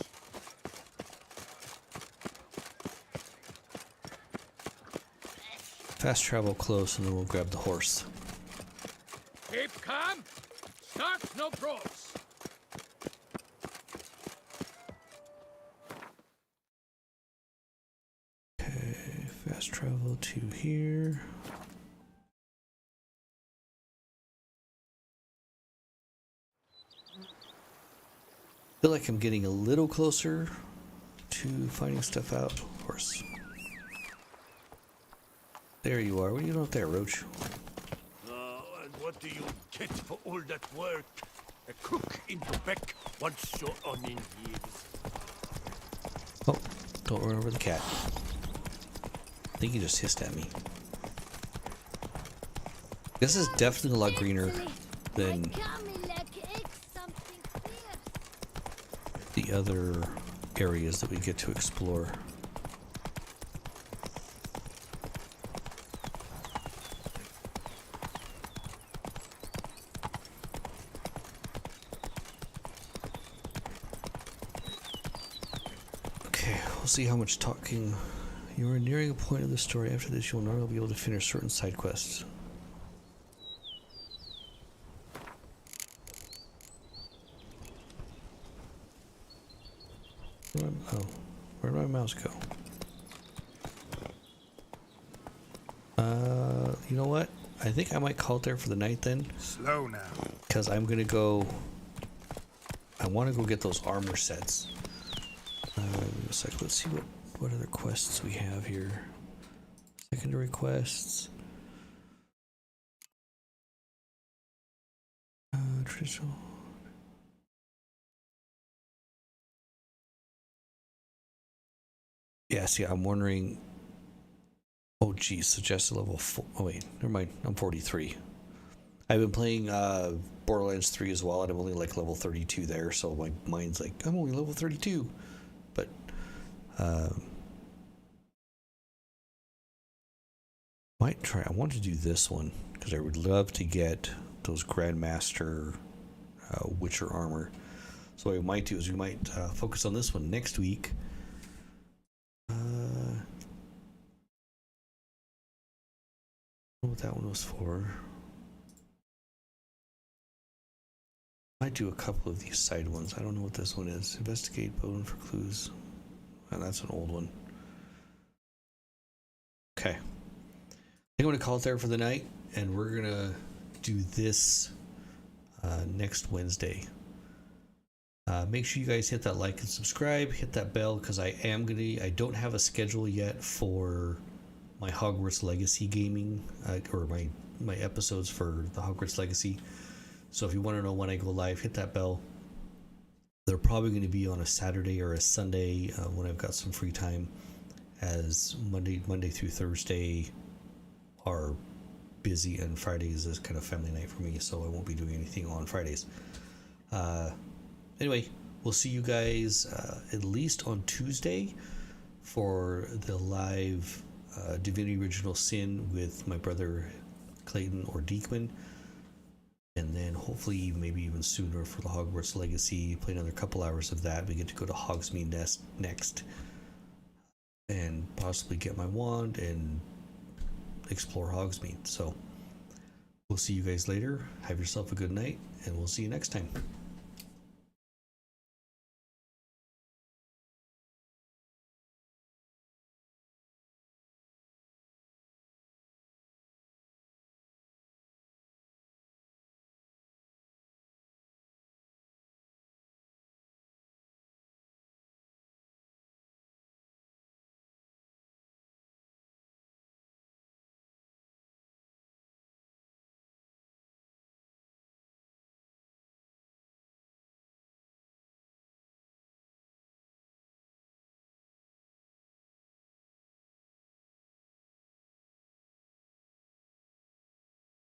Fast travel close, and then we'll grab the horse. Keep calm. Start no probes. Okay, fast travel to here. Feel like I'm getting a little closer to finding stuff out. Horse. There you are. What are you doing up there, Roach? Oh, and what do you get for all that work? A cook in Quebec once your onion years. Oh, don't run over the cat. I think he just hissed at me. This is definitely a lot greener than the other areas that we get to explore. Okay, we'll see how much talking. You are nearing a point of the story. After this, you will not be able to finish certain side quests. Oh, where did my mouse go? You know what? I think I might call it there for the night then. Slow now. Because I'm gonna go. I want to go get those armor sets. Let's see what other quests we have here. Secondary quests. Traditional. Yeah, see, I'm wondering. Oh, geez, suggested level 4. Oh, wait, never mind. I'm 43. I've been playing Borderlands 3 as well, and I'm only like level 32 there, so my mind's like, I'm only level 32. But, might try. I want to do this one, because I would love to get those Grandmaster Witcher armor. So what we might do is we might focus on this one next week. What that one was for. Might do a couple of these side ones. I don't know what this one is. Investigate Bowden for clues. And that's an old one. Okay. I'm going to call it there for the night, and we're going to do this next Wednesday. Make sure you guys hit that like and subscribe, hit that bell, because I don't have a schedule yet for my Hogwarts Legacy gaming, or my episodes for the Hogwarts Legacy. So if you want to know when I go live, hit that bell. They're probably going to be on a Saturday or a Sunday when I've got some free time, as Monday through Thursday are busy, and Fridays is kind of family night for me, so I won't be doing anything on Fridays. Anyway, we'll see you guys at least on Tuesday for the live Divinity Original Sin with my brother Clayton or Deekman, and then hopefully maybe even sooner for the Hogwarts Legacy. Play another couple hours of that. We get to go to Hogsmeade next and possibly get my wand and explore Hogsmeade. So we'll see you guys later. Have yourself a good night, and we'll see you next time.